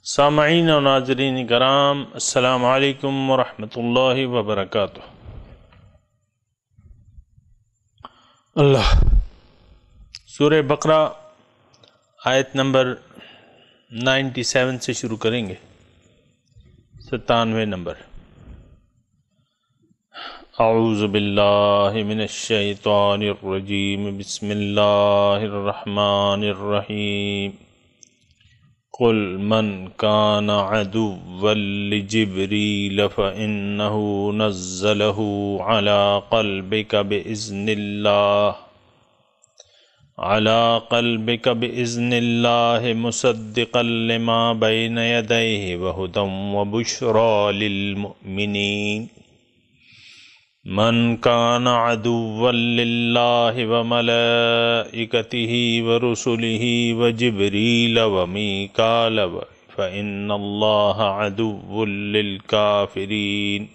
سامعین و ناظرین کرام، السلام علیکم ورحمۃ اللہ وبرکاتہ۔ اللہ سورہ بقرہ آیت نمبر 97 سے شروع کریں گے، 97 نمبر۔ اعوذ باللہ من الشیطان الرجیم، بسم اللہ الرحمن الرحیم۔ قل من كان عدوا لجبريل فإنه نزله على قلبك بإذن الله مصدقا لما بين يديه وهدى وبشرى للمؤمنين۔ من كان عدوا لله وملائكته ورسله وجبريل وميكال فإن الله عدو للكافرين۔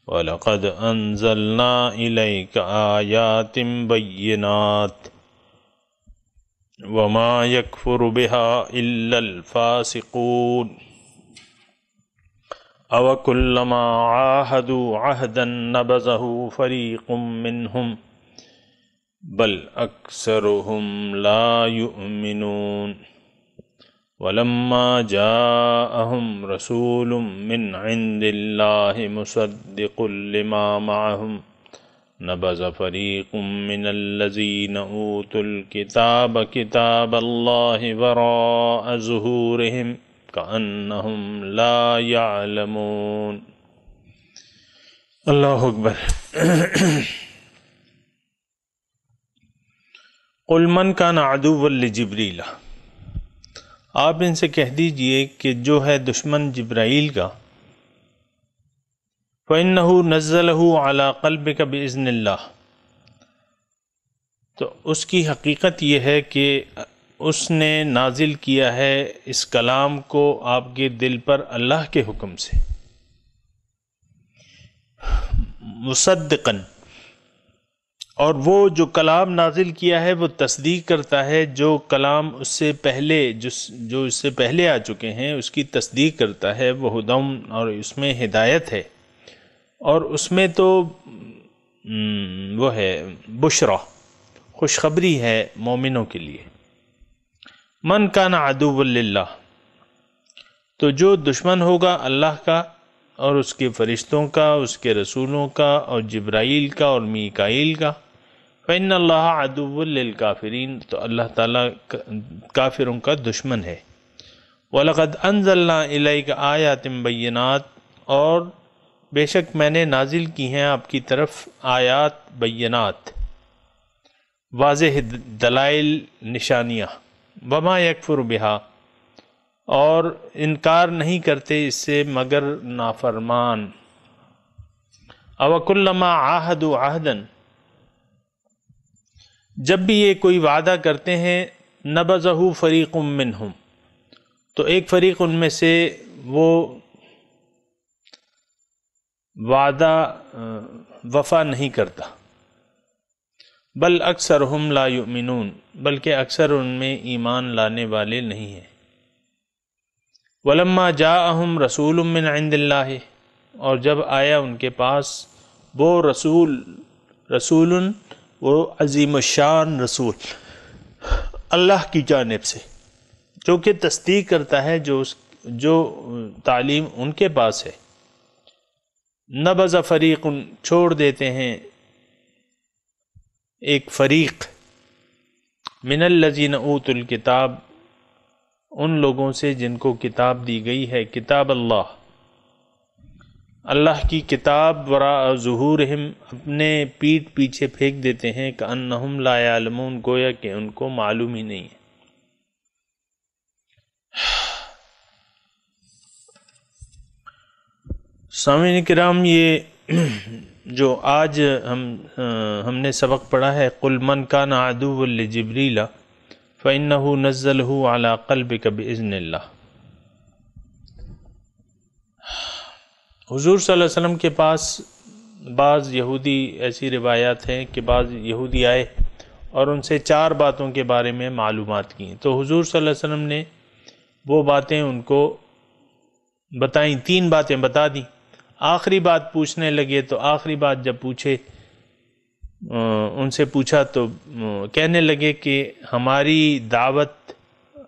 وَلَقَدْ أَنزَلْنَا إِلَيْكَ آيَاتٍ بَيِّنَاتٍ وَمَا يَكْفُرُ بِهَا إِلَّا الْفَاسِقُونَ۔ أَوَكُلَّمَا عَاهَدُوا عَهْدًا نَبَذَهُ فَرِيقٌ مِّنْهُمْ بَلْ أَكْثَرُهُمْ لَا يُؤْمِنُونَ۔ وَلَمَّا جَاءَهُمْ رَسُولٌ مِّنْ عِندِ اللَّهِ مُصَدِّقٌ لِّمَا مَعَهُمْ نَبَذَ فَرِيقٌ مِّنَ الَّذِينَ أُوتُوا الْكِتَابَ كِتَابَ اللَّهِ وَرَاءَ ظُهُورِهِمْ كأنهم لا يعلمون۔ اللہ اکبر۔ قل من كان عدوا لجبریل، آپ ان سے کہہ دیجئے کہ جو ہے دشمن جبرائیل کا، فإنه نزله على قلبك بإذن اللہ، تو اس کی حقیقت یہ ہے کہ اس نے نازل کیا ہے اس کلام کو آپ کے دل پر اللہ کے حکم سے، مصدقاً، اور وہ جو کلام نازل کیا ہے وہ تصدیق کرتا ہے جو کلام اس سے پہلے جو اس سے پہلے آ چکے ہیں اس کی تصدیق کرتا ہے، وہ ہدم، اور اس میں ہدایت ہے، اور اس میں تو وہ ہے بشرا، خوشخبری ہے مومنوں کے لیے۔ من کان عدوا للہ، تو جو دشمن ہوگا اللہ کا اور اس کے فرشتوں کا، اس کے رسولوں کا، اور جبرائیل کا اور میکائیل کا، فإن اللہ عدو للکافرین، تو اللہ تعالیٰ کافروں کا دشمن ہے۔ وَلَقَدْ أَنزَلْنَا إِلَيْكَ آيَاتٍ بَيِّنَاتٍ، اور بے شک میں نے نازل کی ہیں آپ کی طرف آیات بینات، واضح دلائل، نشانیاں، وما یکفر بہا، اور انکار نہیں کرتے اس سے مگر نافرمان۔ اوکلما عاہدوا عہدا، جب بھی یہ کوئی وعدہ کرتے ہیں، نبذہ فریق منہم، تو ایک فریق ان میں سے وہ وعدہ وفا نہیں کرتا، بل اکثرہم لا یؤمنون، بلکہ اکثر ان میں ایمان لانے والے نہیں ہیں۔ ولما جاءہم رسول من عند اللہ، اور جب آیا ان کے پاس وہ رسول وہ عظیم الشان رسول اللہ کی جانب سے، جو کہ تصدیق کرتا ہے جو تعلیم ان کے پاس ہے، نبذ فریق، چھوڑ دیتے ہیں ایک فریق، من الذین اوتوا الکتاب، ان لوگوں سے جن کو کتاب دی گئی ہے، کتاب اللہ کی کتاب، وراء ظہورہم، اپنے پیٹھ پیچھے پھینک دیتے ہیں، کأنہم لا یعلمون، گویا کہ ان کو معلوم ہی نہیں ہے۔ سامعین کرام، یہ جو آج ہم نے سبق پڑھا ہے، قل من کان عدوا لجبریل فإنہ نزلہ علی قلبک بإذن اللہ، حضور صلی اللہ علیہ وسلم کے پاس بعض یہودی، ایسی روایات ہیں کہ بعض یہودی آئے اور ان سے 4 باتوں کے بارے میں معلومات کی، تو حضور صلی اللہ علیہ وسلم نے وہ باتیں ان کو بتائیں، 3 باتیں بتا دیں۔ آخری بات پوچھنے لگے تو آخری بات جب ان سے پوچھا تو کہنے لگے کہ ہماری دعوت،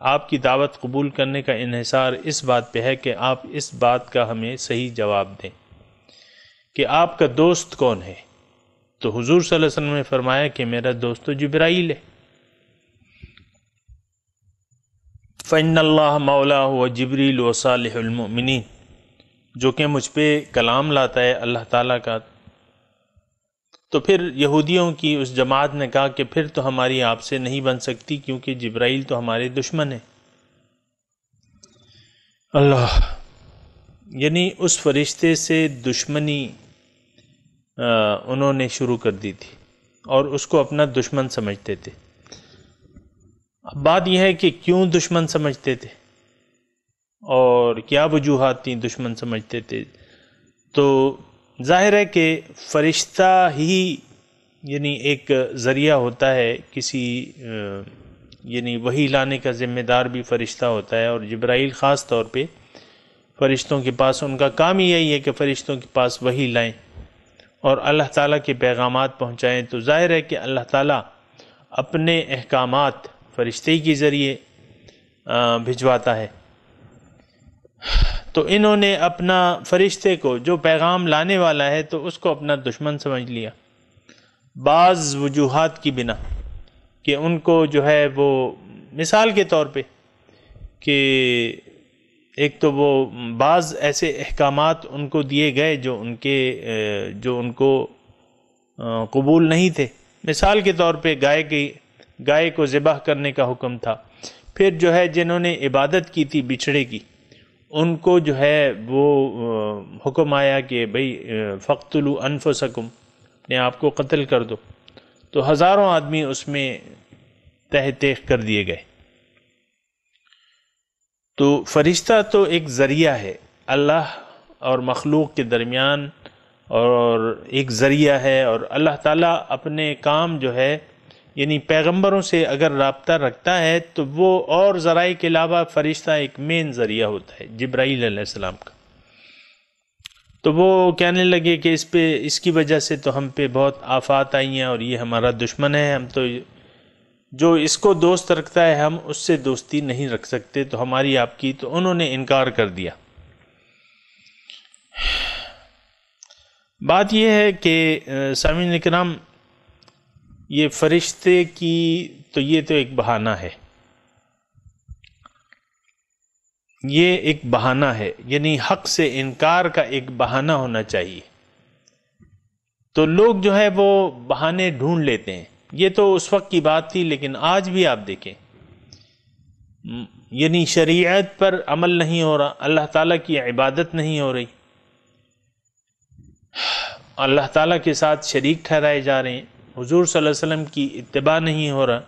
آپ کی دعوت قبول کرنے کا انحصار اس بات پہ ہے کہ آپ اس بات کا ہمیں صحیح جواب دیں کہ آپ کا دوست کون ہے۔ تو حضور صلی اللہ علیہ وسلم نے فرمایا کہ میرا دوست تو جبرائیل ہے۔ فَإِنَّ اللَّهَ مَوْلَاهُ وَجِبْرِيلُ وَصَالِحُ الْمُؤْمِنِينَ، جو کہ مجھ پہ کلام لاتا ہے اللہ تعالیٰ کا۔ تو پھر یہودیوں کی اس جماعت نے کہا کہ پھر تو ہماری آپ سے نہیں بن سکتی کیونکہ جبرائیل تو ہمارے دشمن ہیں۔ اللہ، یعنی اس فرشتے سے دشمنی انہوں نے شروع کر دی تھی اور اس کو اپنا دشمن سمجھتے تھے۔ اب بات یہ ہے کہ کیوں دشمن سمجھتے تھے اور کیا وجوہات تھیں دشمن سمجھتے تھے؟ تو ظاہر ہے کہ فرشتہ ہی یعنی ایک ذریعہ ہوتا ہے کسی یعنی وحی لانے کا ذمہ دار بھی فرشتہ ہوتا ہے، اور جبرائیل خاص طور پہ فرشتوں کے پاس ان کا کام ہی یہی ہے کہ فرشتوں کے پاس وحی لائیں اور اللہ تعالیٰ کے پیغامات پہنچائیں۔ تو ظاہر ہے کہ اللہ تعالیٰ اپنے احکامات فرشتے کے ذریعے بھجواتا ہے۔ تو انہوں نے اپنا فرشتے کو جو پیغام لانے والا ہے تو اس کو اپنا دشمن سمجھ لیا، بعض وجوہات کی بنا، کہ ان کو جو ہے وہ مثال کے طور پہ کہ ایک تو وہ بعض ایسے احکامات ان کو دیے گئے جو ان کو قبول نہیں تھے۔ مثال کے طور پہ گائے کو ذبح کرنے کا حکم تھا، پھر جو ہے جنہوں نے عبادت کی تھی بچھڑے کی ان کو جو ہے وہ حکم آیا کہ بھئی فَاقْتُلُوا أَنفُسَكُمْ، اپنے آپ کو قتل کر دو، تو ہزاروں آدمی اس میں تہ تیغ کر دیے گئے۔ تو فرشتہ تو ایک ذریعہ ہے اللہ اور مخلوق کے درمیان، اور ایک ذریعہ ہے، اور اللہ تعالیٰ اپنے کام جو ہے یعنی پیغمبروں سے اگر رابطہ رکھتا ہے تو وہ اور ذرائع کے علاوہ فرشتہ ایک مین ذریعہ ہوتا ہے جبرائیل علیہ السلام کا۔ تو وہ کہنے لگے کہ اس کی وجہ سے تو ہم پہ بہت آفات آئی ہیں اور یہ ہمارا دشمن ہے، ہم تو جو اس کو دوست رکھتا ہے ہم اس سے دوستی نہیں رکھ سکتے، تو ہماری آپ کی، تو انہوں نے انکار کر دیا۔ بات یہ ہے کہ سامعین اکرام، یہ فرشتے کی تو یہ تو ایک بہانہ ہے، یہ ایک بہانہ ہے، یعنی حق سے انکار کا ایک بہانہ ہونا چاہیے۔ تو لوگ جو ہے وہ بہانے ڈھونڈ لیتے ہیں، یہ تو اس وقت کی بات تھی، لیکن آج بھی آپ دیکھیں یعنی شریعت پر عمل نہیں ہو رہا، اللہ تعالیٰ کی عبادت نہیں ہو رہی، اللہ تعالیٰ کے ساتھ شریک ٹھہرائے جا رہے ہیں، حضور صلی اللہ علیہ وسلم کی اتباع نہیں ہو رہا،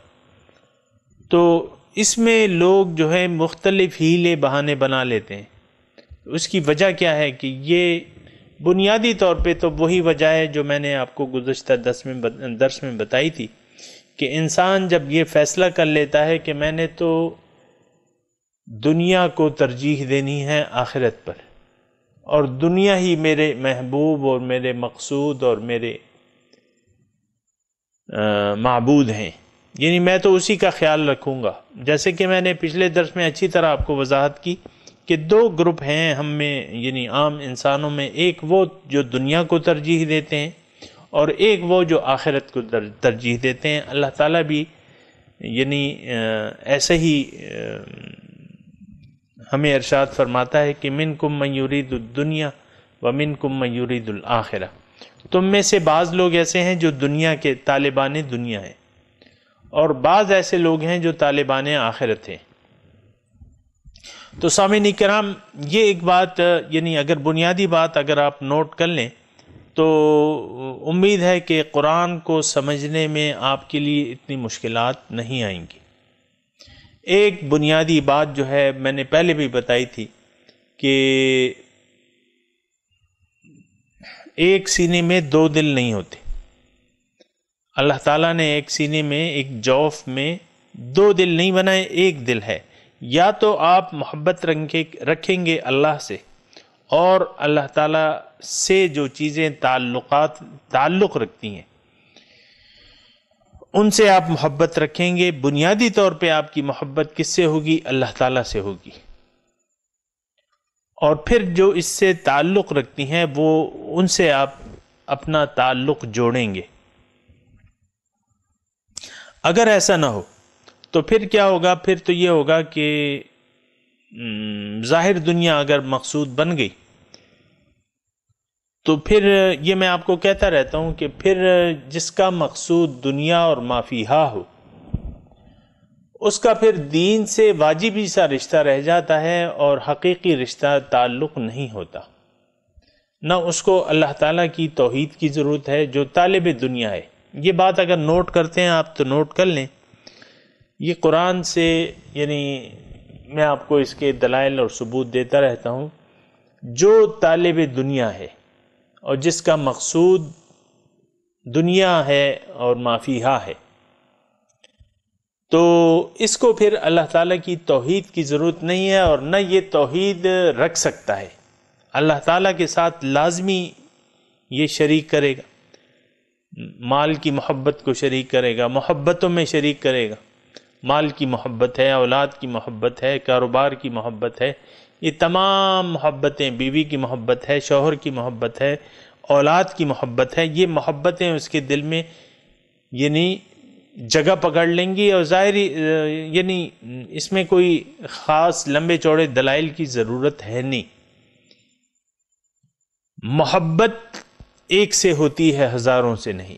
تو اس میں لوگ جو ہے مختلف ہیلے بہانے بنا لیتے ہیں۔ اس کی وجہ کیا ہے کہ یہ بنیادی طور پہ تو وہی وجہ ہے جو میں نے آپ کو گزشتہ درس میں بتائی تھی، کہ انسان جب یہ فیصلہ کر لیتا ہے کہ میں نے تو دنیا کو ترجیح دینی ہے آخرت پر، اور دنیا ہی میرے محبوب اور میرے مقصود اور میرے معبود ہیں، یعنی میں تو اسی کا خیال رکھوں گا۔ جیسے کہ میں نے پچھلے درس میں اچھی طرح آپ کو وضاحت کی کہ 2 گروپ ہیں ہم میں، یعنی عام انسانوں میں، ایک وہ جو دنیا کو ترجیح دیتے ہیں اور ایک وہ جو آخرت کو ترجیح دیتے ہیں۔ اللہ تعالیٰ بھی یعنی ایسے ہی ہمیں ارشاد فرماتا ہے کہ منکم من یرید الدنیا ومنکم من یرید الآخرہ، تم میں سے بعض لوگ ایسے ہیں جو دنیا کے طالبان دنیا ہیں، اور بعض ایسے لوگ ہیں جو طالبان آخرت ہیں۔ تو سامعین کرام، یہ ایک بات یعنی اگر بنیادی بات اگر آپ نوٹ کر لیں تو امید ہے کہ قرآن کو سمجھنے میں آپ کے لیے اتنی مشکلات نہیں آئیں گی۔ ایک بنیادی بات جو ہے میں نے پہلے بھی بتائی تھی کہ ایک سینے میں 2 دل نہیں ہوتے، اللہ تعالیٰ نے ایک سینے میں، ایک جوف میں 2 دل نہیں بنائے، ایک دل ہے، یا تو آپ محبت رکھیں گے اللہ سے، اور اللہ تعالیٰ سے جو چیزیں تعلق رکھتی ہیں ان سے آپ محبت رکھیں گے۔ بنیادی طور پہ آپ کی محبت کس سے ہوگی؟ اللہ تعالیٰ سے ہوگی، اور پھر جو اس سے تعلق رکھتی ہیں وہ ان سے آپ اپنا تعلق جوڑیں گے۔ اگر ایسا نہ ہو تو پھر کیا ہوگا؟ پھر تو یہ ہوگا کہ ظاہر دنیا اگر مقصود بن گئی تو پھر یہ میں آپ کو کہتا رہتا ہوں کہ پھر جس کا مقصود دنیا اور ما فیہا ہو اس کا پھر دین سے واجبی سا رشتہ رہ جاتا ہے اور حقیقی رشتہ تعلق نہیں ہوتا۔ نہ اس کو اللہ تعالیٰ کی توحید کی ضرورت ہے جو طالب دنیا ہے۔ یہ بات اگر نوٹ کرتے ہیں آپ تو نوٹ کر لیں، یہ قرآن سے، یعنی میں آپ کو اس کے دلائل اور ثبوت دیتا رہتا ہوں، جو طالب دنیا ہے اور جس کا مقصود دنیا ہے اور ما فیہا ہے، تو اس کو پھر اللہ تعالیٰ کی توحید کی ضرورت نہیں ہے، اور نہ یہ توحید رکھ سکتا ہے۔ اللہ تعالیٰ کے ساتھ لازمی یہ شریک کرے گا، مال کی محبت کو شریک کرے گا، محبتوں میں شریک کرے گا۔ مال کی محبت ہے، اولاد کی محبت ہے، کاروبار کی محبت ہے، یہ تمام محبتیں، بیوی کی محبت ہے، شوہر کی محبت ہے، اولاد کی محبت ہے، یہ محبتیں اس کے دل میں یعنی جگہ پکڑ لیں گی، اور ظاہری یعنی اس میں کوئی خاص لمبے چوڑے دلائل کی ضرورت ہے نہیں۔ محبت ایک سے ہوتی ہے، ہزاروں سے نہیں۔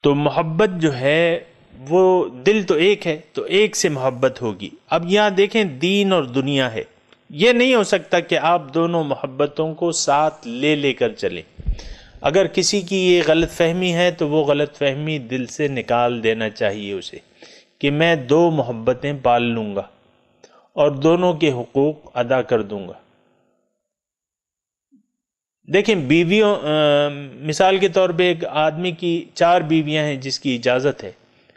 تو محبت جو ہے وہ دل تو ایک ہے، تو ایک سے محبت ہوگی۔ اب یہاں دیکھیں دین اور دنیا ہے، یہ نہیں ہو سکتا کہ آپ دونوں محبتوں کو ساتھ لے لے کر چلیں۔ اگر کسی کی یہ غلط فہمی ہے تو وہ غلط فہمی دل سے نکال دینا چاہیے اسے، کہ میں دو محبتیں پال لوں گا اور دونوں کے حقوق ادا کر دوں گا۔ دیکھیں بیویوں، مثال کے طور پہ ایک آدمی کی 4 بیویاں ہیں جس کی اجازت ہے،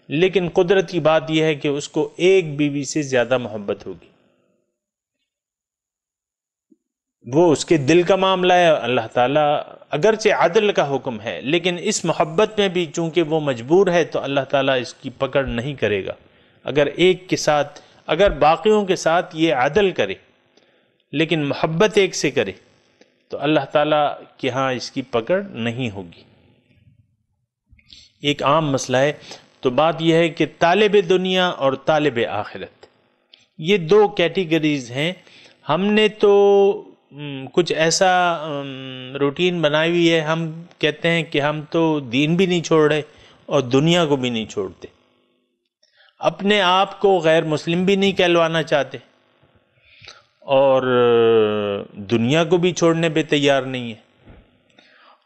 لیکن قدرت کی بات یہ ہے کہ اس کو ایک بیوی سے زیادہ محبت ہوگی۔ وہ اس کے دل کا معاملہ ہے، اللہ تعالیٰ اگرچہ عدل کا حکم ہے، لیکن اس محبت میں بھی چونکہ وہ مجبور ہے تو اللہ تعالیٰ اس کی پکڑ نہیں کرے گا۔ اگر ایک کے ساتھ، اگر باقیوں کے ساتھ یہ عدل کرے لیکن محبت ایک سے کرے تو اللہ تعالیٰ کے ہاں اس کی پکڑ نہیں ہوگی۔ ایک عام مسئلہ ہے۔ تو بات یہ ہے کہ طالب دنیا اور طالب آخرت، یہ 2 کیٹیگریز ہیں۔ ہم نے تو کچھ ایسا روٹین بنائی ہوئی ہے، ہم کہتے ہیں کہ ہم تو دین بھی نہیں چھوڑ رہے اور دنیا کو بھی نہیں چھوڑتے، اپنے آپ کو غیر مسلم بھی نہیں کہلوانا چاہتے اور دنیا کو بھی چھوڑنے پہ تیار نہیں ہے۔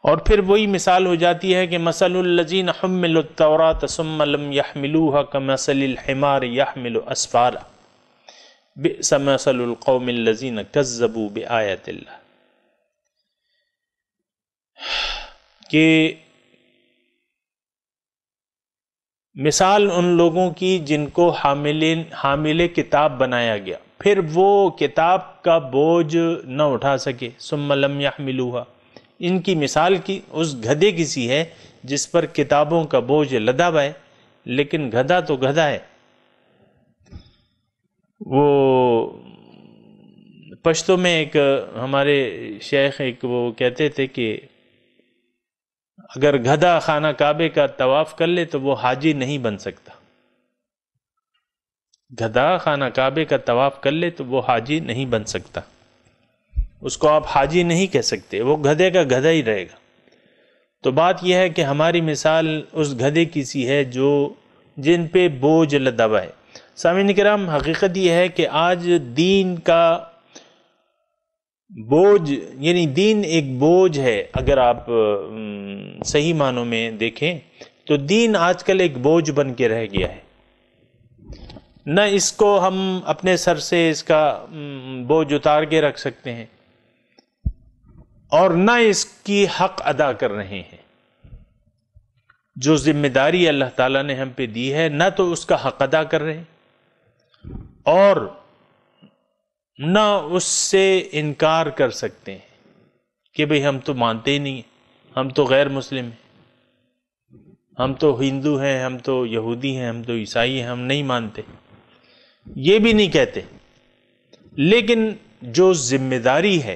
اور پھر وہی مثال ہو جاتی ہے کہ مثل الذین حملوا التوراۃ ثم لم يحملوها كمثل الحمار يحمل اسفارا بئس مثل القوم الذین کذبوا بآیات اللہ، کہ مثال ان لوگوں کی جن کو حامل کتاب بنایا گیا، پھر وہ کتاب کا بوجھ نہ اٹھا سکے، ثم لم يحملوها، ان کی مثال کی اس گدھے کی سی ہے جس پر کتابوں کا بوجھ لدا ہوا ہے، لیکن گدھا تو گدھا ہے۔ وہ پشتو میں ایک ہمارے شیخ ایک وہ کہتے تھے کہ اگر گدھا خانہ کعبے کا طواف کر لے تو وہ حاجی نہیں بن سکتا، گدھا خانہ کعبے کا طواف کر لے تو وہ حاجی نہیں بن سکتا، اس کو آپ حاجی نہیں کہہ سکتے، وہ گدھے کا گدھا ہی رہے گا۔ تو بات یہ ہے کہ ہماری مثال اس گدھے کی سی ہے جو جن پہ بوجھ لدا ہوا ہے۔ سامعین کرام، حقیقت یہ ہے کہ آج دین کا بوجھ، یعنی دین ایک بوجھ ہے، اگر آپ صحیح معنوں میں دیکھیں تو دین آج کل ایک بوجھ بن کے رہ گیا ہے۔ نہ اس کو ہم اپنے سر سے اس کا بوجھ اتار کے رکھ سکتے ہیں اور نہ اس کی حق ادا کر رہے ہیں۔ جو ذمہ داری اللہ تعالیٰ نے ہم پہ دی ہے، نہ تو اس کا حق ادا کر رہے ہیں اور نہ اس سے انکار کر سکتے ہیں کہ بھئی ہم تو مانتے ہی نہیں ہیں، ہم تو غیر مسلم ہیں، ہم تو ہندو ہیں، ہم تو یہودی ہیں، ہم تو عیسائی ہیں، ہم نہیں مانتے، یہ بھی نہیں کہتے۔ لیکن جو ذمہ داری ہے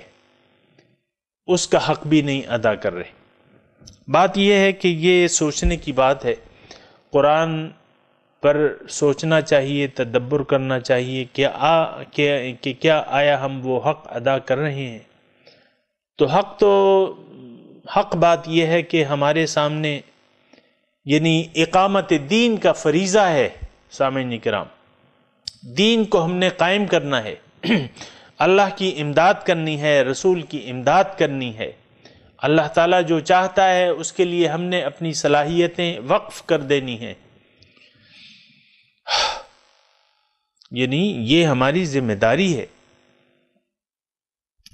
اس کا حق بھی نہیں ادا کر رہے۔ بات یہ ہے کہ یہ سوچنے کی بات ہے، قرآن پر سوچنا چاہیے، تدبر کرنا چاہیے کہ کیا آیا ہم وہ حق ادا کر رہے ہیں۔ تو حق بات یہ ہے کہ ہمارے سامنے یعنی اقامت دین کا فریضہ ہے۔ سامعین کرام، دین کو ہم نے قائم کرنا ہے، اللہ کی امداد کرنی ہے، رسول کی امداد کرنی ہے۔ اللہ تعالیٰ جو چاہتا ہے اس کے لیے ہم نے اپنی صلاحیتیں وقف کر دینی ہیں، یعنی یہ ہماری ذمہ داری ہے۔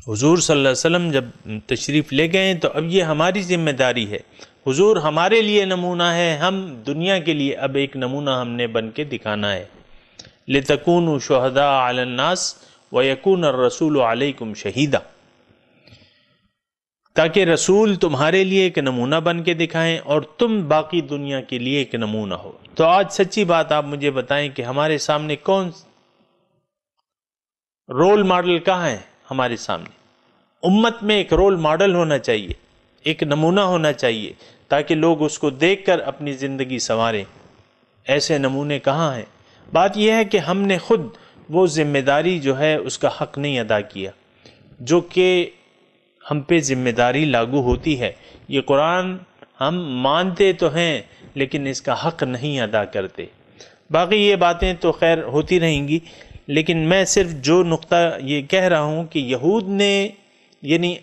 حضور صلی اللہ علیہ وسلم جب تشریف لے گئے تو اب یہ ہماری ذمہ داری ہے۔ حضور ہمارے لیے نمونہ ہے، ہم دنیا کے لیے اب ایک نمونہ ہم نے بن کے دکھانا ہے۔ لِتَكُونُوا شُهَدَاءَ عَلَى النَّاسِ وَيَكُونَ الرَّسُولُ عَلَيْكُمْ شَهِيدًا، تاکہ رسول تمہارے لیے ایک نمونہ بن کے دکھائیں اور تم باقی دنیا کے لیے ایک نمونہ ہو۔ تو آج سچی بات آپ مجھے بتائیں کہ ہمارے سامنے کون رول ماڈل کہاں ہے؟ ہمارے سامنے امت میں ایک رول ماڈل ہونا چاہیے، ایک نمونہ ہونا چاہیے، تاکہ لوگ اس کو دیکھ کر اپنی زندگی سنواریں۔ ایسے نمونے کہاں ہیں؟ بات یہ ہے کہ ہم نے خود وہ ذمہ داری جو ہے اس کا حق نہیں ادا کیا، جو کہ ہم پہ ذمہ داری لاگو ہوتی ہے۔ یہ قرآن ہم مانتے تو ہیں لیکن اس کا حق نہیں ادا کرتے۔ باقی یہ باتیں تو خیر ہوتی رہیں گی، لیکن میں صرف جو نقطہ یہ کہہ رہا ہوں کہ یہود نے یعنی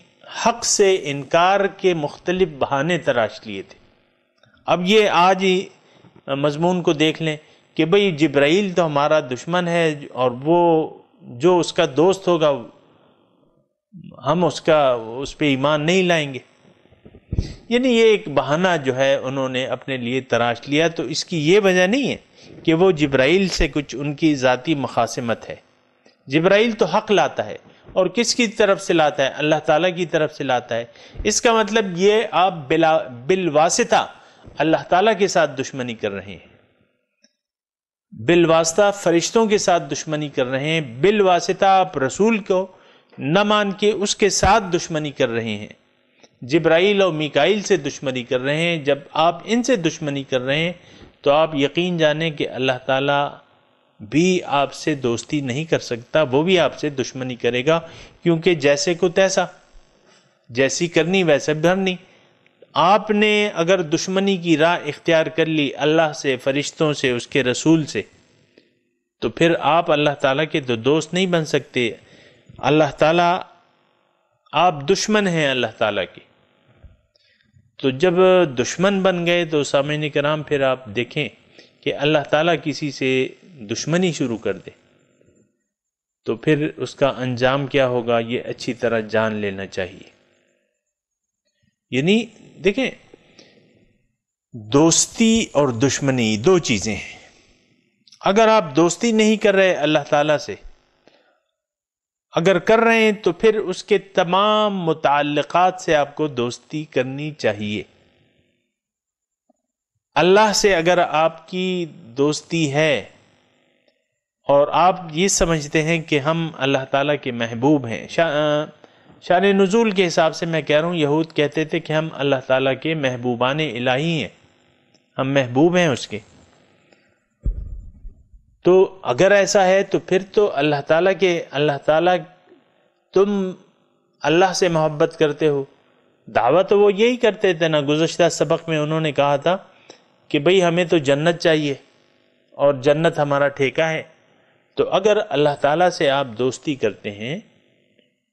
حق سے انکار کے مختلف بہانے تراش لیے تھے۔ اب یہ آج ہی مضمون کو دیکھ لیں کہ بھئی جبرائیل تو ہمارا دشمن ہے اور وہ جو اس کا دوست ہوگا ہم اس پہ ایمان نہیں لائیں گے۔ یعنی یہ ایک بہانہ جو ہے انہوں نے اپنے لیے تراش لیا، تو اس کی یہ وجہ نہیں ہے کہ وہ جبرائیل سے کچھ ان کی ذاتی مخاصمت ہے۔ جبرائیل تو حق لاتا ہے، اور کس کی طرف سے لاتا ہے؟ اللہ تعالیٰ کی طرف سے لاتا ہے۔ اس کا مطلب یہ آپ بالواسطہ اللہ تعالیٰ کے ساتھ دشمنی کر رہے ہیں، بالواسطہ فرشتوں کے ساتھ دشمنی کر رہے ہیں، بالواسطہ آپ رسول کو نہ مان کے اس کے ساتھ دشمنی کر رہے ہیں، جبرائیل اور میکائیل سے دشمنی کر رہے ہیں۔ جب آپ ان سے دشمنی کر رہے ہیں تو آپ یقین جانیں کہ اللہ تعالیٰ بھی آپ سے دوستی نہیں کر سکتا، وہ بھی آپ سے دشمنی کرے گا، کیونکہ جیسے کو تیسا، جیسی کرنی ویسے بھرنی۔ آپ نے اگر دشمنی کی راہ اختیار کر لی اللہ سے، فرشتوں سے، اس کے رسول سے، تو پھر آپ اللہ تعالیٰ کے دو دوست نہیں بن سکتے۔ اللہ تعالیٰ، آپ دشمن ہیں اللہ تعالیٰ کے، تو جب دشمن بن گئے تو سامعین کرام پھر آپ دیکھیں کہ اللہ تعالیٰ کسی سے دشمنی شروع کر دے تو پھر اس کا انجام کیا ہوگا یہ اچھی طرح جان لینا چاہیے۔ یعنی دیکھیں، دوستی اور دشمنی دو چیزیں ہیں۔ اگر آپ دوستی نہیں کر رہے اللہ تعالیٰ سے، اگر کر رہے ہیں تو پھر اس کے تمام متعلقات سے آپ کو دوستی کرنی چاہیے۔ اللہ سے اگر آپ کی دوستی ہے اور آپ یہ سمجھتے ہیں کہ ہم اللہ تعالیٰ کے محبوب ہیں، شان نزول کے حساب سے میں کہہ رہا ہوں، یہود کہتے تھے کہ ہم اللہ تعالیٰ کے محبوبان الہی ہیں، ہم محبوب ہیں اس کے۔ تو اگر ایسا ہے تو پھر تو اللہ تعالیٰ تم اللہ سے محبت کرتے ہو۔ دعوت تو وہ یہی کرتے تھے نا، گزشتہ سبق میں انہوں نے کہا تھا کہ بھئی ہمیں تو جنت چاہیے اور جنت ہمارا ٹھیکہ ہے۔ تو اگر اللہ تعالیٰ سے آپ دوستی کرتے ہیں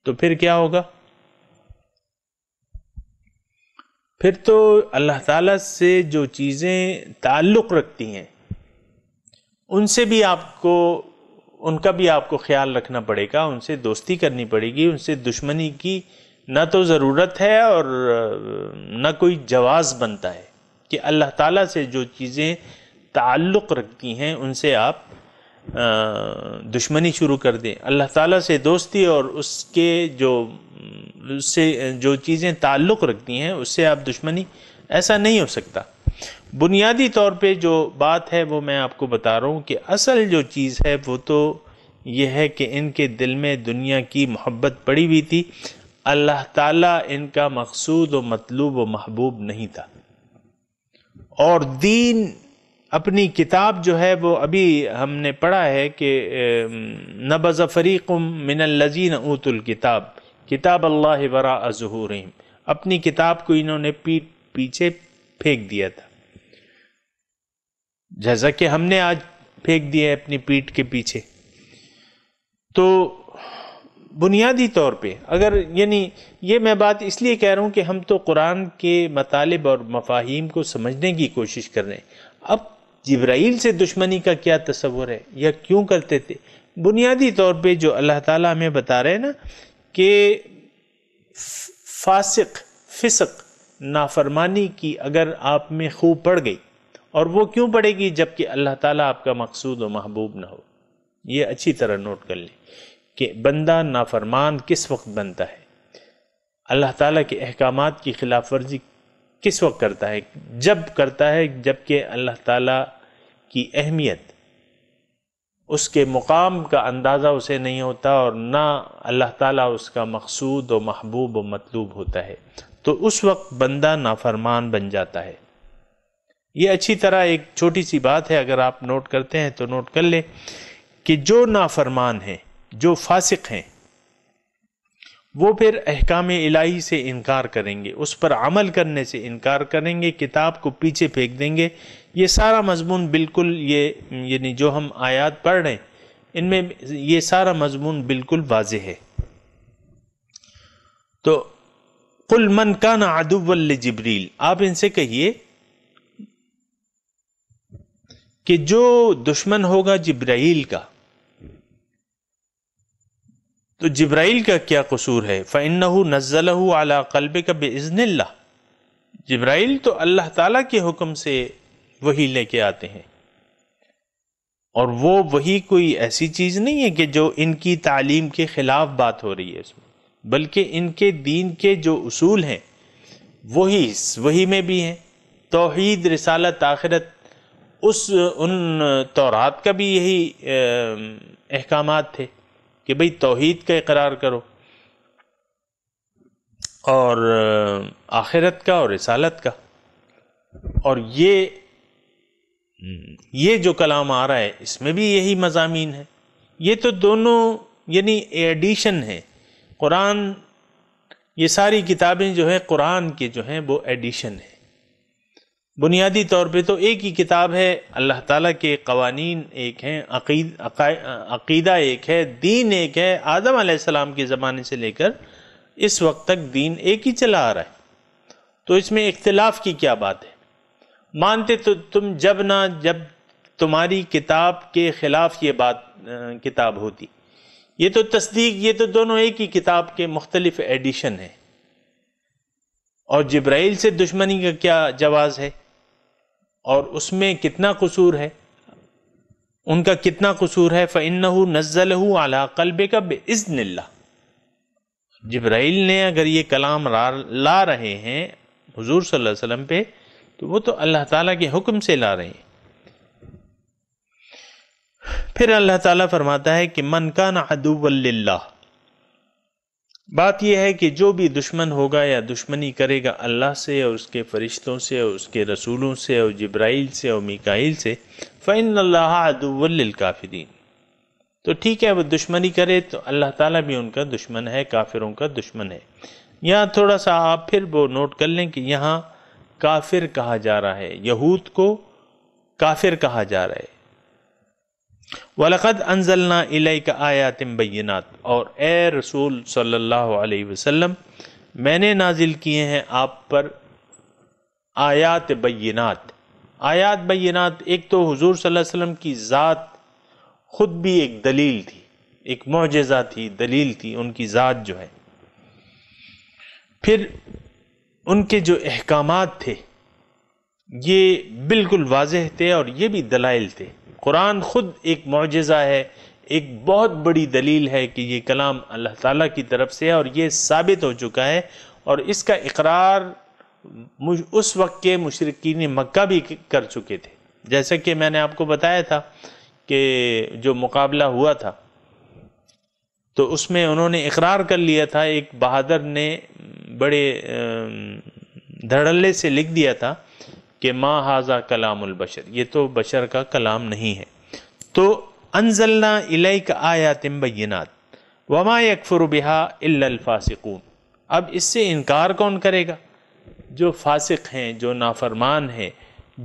تو پھر کیا ہوگا؟ پھر تو اللہ تعالیٰ سے جو چیزیں تعلق رکھتی ہیں ان سے بھی ان کا بھی آپ کو خیال رکھنا پڑے گا، ان سے دوستی کرنی پڑے گی، ان سے دشمنی کی نہ تو ضرورت ہے اور نہ کوئی جواز بنتا ہے کہ اللہ تعالیٰ سے جو چیزیں تعلق رکھتی ہیں ان سے آپ دشمنی شروع کر دیں، اللہ تعالیٰ سے دوستی اور اس سے جو چیزیں تعلق رکھتی ہیں اس سے آپ دشمنی، ایسا نہیں ہو سکتا۔ بنیادی طور پہ جو بات ہے وہ میں آپ کو بتا رہا ہوں کہ اصل جو چیز ہے وہ تو یہ ہے کہ ان کے دل میں دنیا کی محبت پڑی ہوئی تھی، اللہ تعالیٰ ان کا مقصود و مطلوب و محبوب نہیں تھا، اور دین اپنی کتاب جو ہے وہ ابھی ہم نے پڑھا ہے کہ نبذ فریق من الذین اوتوا الکتاب کتاب اللہ وراء ظہورہم، اپنی کتاب کو انہوں نے پیٹھ پیچھے پھینک دیا تھا، جیسا کہ ہم نے آج پھینک دیا ہے اپنی پیٹھ کے پیچھے۔ تو بنیادی طور پہ اگر یعنی یہ میں بات اس لیے کہہ رہا ہوں کہ ہم تو قرآن کے مطالب اور مفاہیم کو سمجھنے کی کوشش کر رہے ہیں۔ اب جبرائیل سے دشمنی کا کیا تصور ہے یا کیوں کرتے تھے؟ بنیادی طور پہ جو اللہ تعالیٰ ہمیں بتا رہے ہیں نا کہ فسق نافرمانی کی اگر آپ میں خوب پڑ گئی، اور وہ کیوں پڑے گی؟ جبکہ اللہ تعالیٰ آپ کا مقصود و محبوب نہ ہو۔ یہ اچھی طرح نوٹ کر لیں کہ بندہ نافرمان کس وقت بنتا ہے، اللہ تعالیٰ کے احکامات کی خلاف ورزی کس وقت کرتا ہے؟ جب کرتا ہے جبکہ اللہ تعالیٰ کی اہمیت، اس کے مقام کا اندازہ اسے نہیں ہوتا، اور نہ اللہ تعالیٰ اس کا مقصود و محبوب و مطلوب ہوتا ہے، تو اس وقت بندہ نافرمان بن جاتا ہے۔ یہ اچھی طرح ایک چھوٹی سی بات ہے، اگر آپ نوٹ کرتے ہیں تو نوٹ کر لیں کہ جو نافرمان ہیں، جو فاسق ہیں، وہ پھر احکام الہی سے انکار کریں گے، اس پر عمل کرنے سے انکار کریں گے، کتاب کو پیچھے پھینک دیں گے۔ یہ سارا مضمون بالکل یعنی جو ہم آیات پڑھ رہے ہیں ان میں یہ سارا مضمون بالکل واضح ہے۔ تو قل من کان عدوا لجبریل، آپ ان سے کہیے کہ جو دشمن ہوگا جبرائیل کا، تو جبرائیل کا کیا قصور ہے؟ فَإِنَّهُ نَزَّلَهُ عَلَىٰ قَلْبِكَ بِإِذْنِ اللَّهِ، جبرائیل تو اللہ تعالیٰ کے حکم سے وحی لے کے آتے ہیں، اور وہ وحی کوئی ایسی چیز نہیں ہے کہ جو ان کی تعلیم کے خلاف بات ہو رہی ہے اس میں، بلکہ ان کے دین کے جو اصول ہیں وہی میں بھی ہیں، توحید، رسالت، آخرت، ان تورات کا بھی یہی احکامات تھے کہ بھئی توحید کا اقرار کرو، اور آخرت کا اور رسالت کا، اور یہ جو کلام آ رہا ہے اس میں بھی یہی مضامین ہے۔ یہ تو دونوں یعنی ایڈیشن ہیں، قرآن، یہ ساری کتابیں جو ہیں قرآن کے جو ہیں وہ ایڈیشن ہیں۔ بنیادی طور پہ تو ایک ہی کتاب ہے، اللہ تعالیٰ کے قوانین ایک ہیں، عقیدہ ایک ہے، دین ایک ہے، آدم علیہ السلام کے زمانے سے لے کر اس وقت تک دین ایک ہی چلا آ رہا ہے، تو اس میں اختلاف کی کیا بات ہے؟ مانتے تو تم جب تمہاری کتاب کے خلاف یہ بات کتاب ہوتی، یہ تو تصدیق، یہ تو دونوں ایک ہی کتاب کے مختلف ایڈیشن ہیں۔ اور جبرائیل سے دشمنی کا کیا جواز ہے، اور اس میں کتنا قصور ہے، ان کا کتنا قصور ہے؟ فَإِنَّهُ نَزَّلَهُ عَلَىٰ قَلْبِكَ بِإِذْنِ اللَّهِ، جبرائیل نے اگر یہ کلام لا رہے ہیں حضور صلی اللہ علیہ وسلم پہ، تو وہ تو اللہ تعالیٰ کے حکم سے لا رہے ہیں۔ پھر اللہ تعالیٰ فرماتا ہے کہ من کان عدوا للہ، بات یہ ہے کہ جو بھی دشمن ہوگا یا دشمنی کرے گا اللہ سے اور اس کے فرشتوں سے اور اس کے رسولوں سے اور جبرائیل سے اور میکائیل سے، فإن اللہ عدو للکافرین، تو ٹھیک ہے وہ دشمنی کرے تو اللہ تعالیٰ بھی ان کا دشمن ہے، کافروں کا دشمن ہے۔ یہاں تھوڑا سا آپ پھر وہ نوٹ کر لیں کہ یہاں کافر کہا جا رہا ہے، یہود کو کافر کہا جا رہا ہے۔ وَلَقَدْ أَنزَلْنَا إِلَيْكَ آيَاتٍ بَيِّنَاتٍ، اور اے رسول صلی اللہ علیہ وسلم میں نے نازل کیے ہیں آپ پر آیات بینات۔ آیات بینات، ایک تو حضور صلی اللہ علیہ وسلم کی ذات خود بھی ایک دلیل تھی، ایک معجزہ تھی، دلیل تھی ان کی ذات جو ہے، پھر ان کے جو احکامات تھے یہ بالکل واضح تھے، اور یہ بھی دلائل تھے، قرآن خود ایک معجزہ ہے، ایک بہت بڑی دلیل ہے کہ یہ کلام اللہ تعالیٰ کی طرف سے ہے، اور یہ ثابت ہو چکا ہے، اور اس کا اقرار اس وقت کے مشرکین مکہ بھی کر چکے تھے. جیسا کہ میں نے آپ کو بتایا تھا کہ جو مقابلہ ہوا تھا تو اس میں انہوں نے اقرار کر لیا تھا، ایک بہادر نے بڑے دھڑلے سے لکھ دیا تھا کہ ما ھذا کلام البشر، یہ تو بشر کا کلام نہیں ہے. تو انزلنا الیک آیات بینات وما یکفر بها الا الفاسقون. اب اس سے انکار کون کرے گا؟ جو فاسق ہیں، جو نافرمان ہیں،